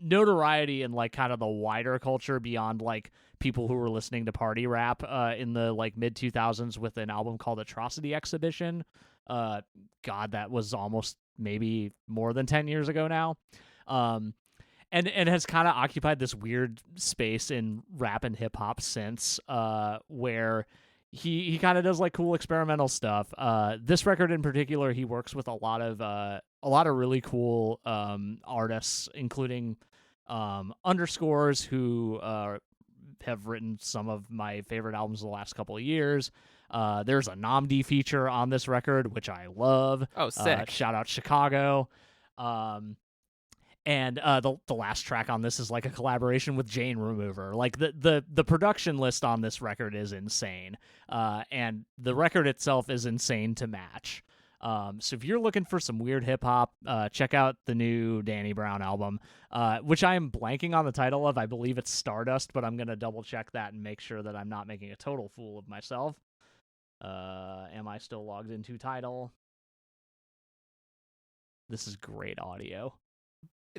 notoriety in like kind of the wider culture beyond like people who were listening to party rap in the like mid 2000s with an album called Atrocity Exhibition. God, that was almost maybe more than 10 years ago now. And has kind of occupied this weird space in rap and hip hop since, where he kind of does like cool experimental stuff. This record in particular, he works with a lot of really cool artists, including Underscores, who have written some of my favorite albums of the last couple of years. There's a Namdi feature on this record, which I love. Oh, sick! Shout out Chicago. And the last track on this is like a collaboration with Jane Remover. Like the production list on this record is insane, and the record itself is insane to match. So if you're looking for some weird hip hop, check out the new Danny Brown album, which I am blanking on the title of. I believe it's Stardust, but I'm gonna double check that and make sure that I'm not making a total fool of myself. Am I still logged into Tidal? This is great audio.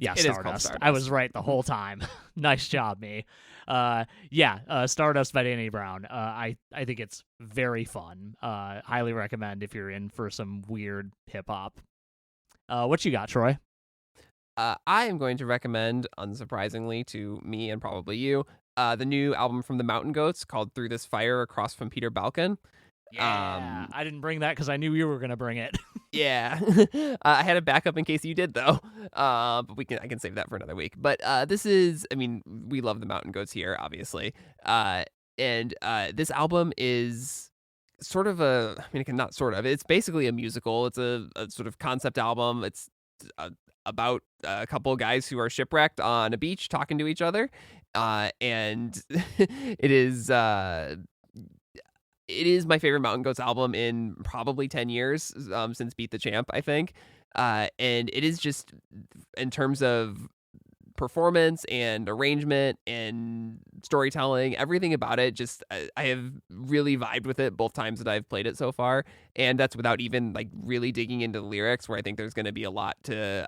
Yeah, Stardust. I was right the whole time. Nice job, me. Stardust by Danny Brown. I think it's very fun. Highly recommend if you're in for some weird hip hop. What you got, Troy? I am going to recommend, unsurprisingly to me and probably you, the new album from the Mountain Goats called Through This Fire Across from Peter Balkan. Yeah, I didn't bring that because I knew you were going to bring it. Yeah, I had a backup in case you did, though. But I can save that for another week. But this is, I mean, we love the Mountain Goats here, obviously. And this album is sort of it's basically a musical. It's a sort of concept album. It's about a couple of guys who are shipwrecked on a beach talking to each other. And it is my favorite Mountain Goats album in probably 10 years, since Beat the Champ, I think. And it is just, in terms of performance and arrangement and storytelling, everything about it, just I have really vibed with it both times that I've played it so far. And that's without even like really digging into the lyrics, where I think there's going to be a lot to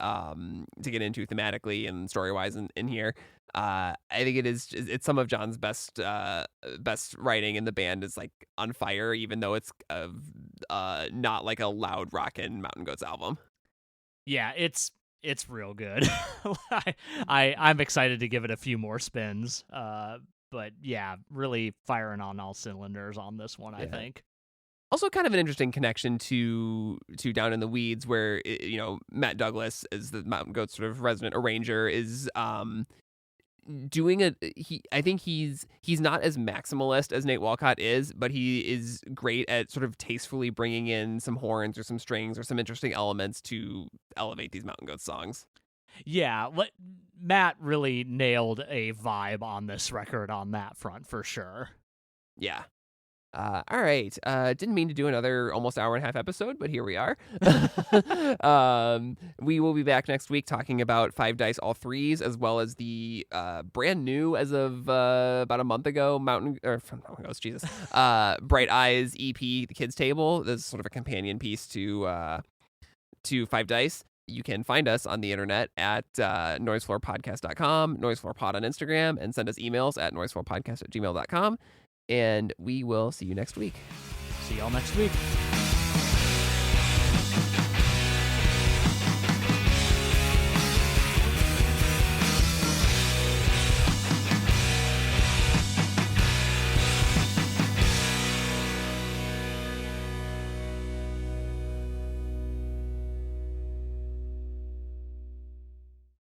get into thematically and story-wise in here. I think it's some of Jon's best writing, and the band is like on fire, even though it's not like a loud rockin' Mountain Goats album. Yeah, it's real good. I'm excited to give it a few more spins. But yeah, really firing on all cylinders on this one, I think. Also kind of an interesting connection to Down in the Weeds, where Matt Douglas, as the Mountain Goats sort of resident arranger, is I think he's not as maximalist as Nate Walcott is, but he is great at sort of tastefully bringing in some horns or some strings or some interesting elements to elevate these Mountain Goats songs. Yeah, Matt really nailed a vibe on this record on that front for sure. Yeah. All right. Didn't mean to do another almost hour and a half episode, but here we are. We will be back next week talking about Five Dice All Threes, as well as the brand new, as of about a month ago, Bright Eyes EP, The Kids Table. This is sort of a companion piece to Five Dice. You can find us on the internet at noisefloorpodcast.com, noisefloorpod on Instagram, and send us emails at noisefloorpodcast@gmail.com. And we will see you next week. See y'all next week.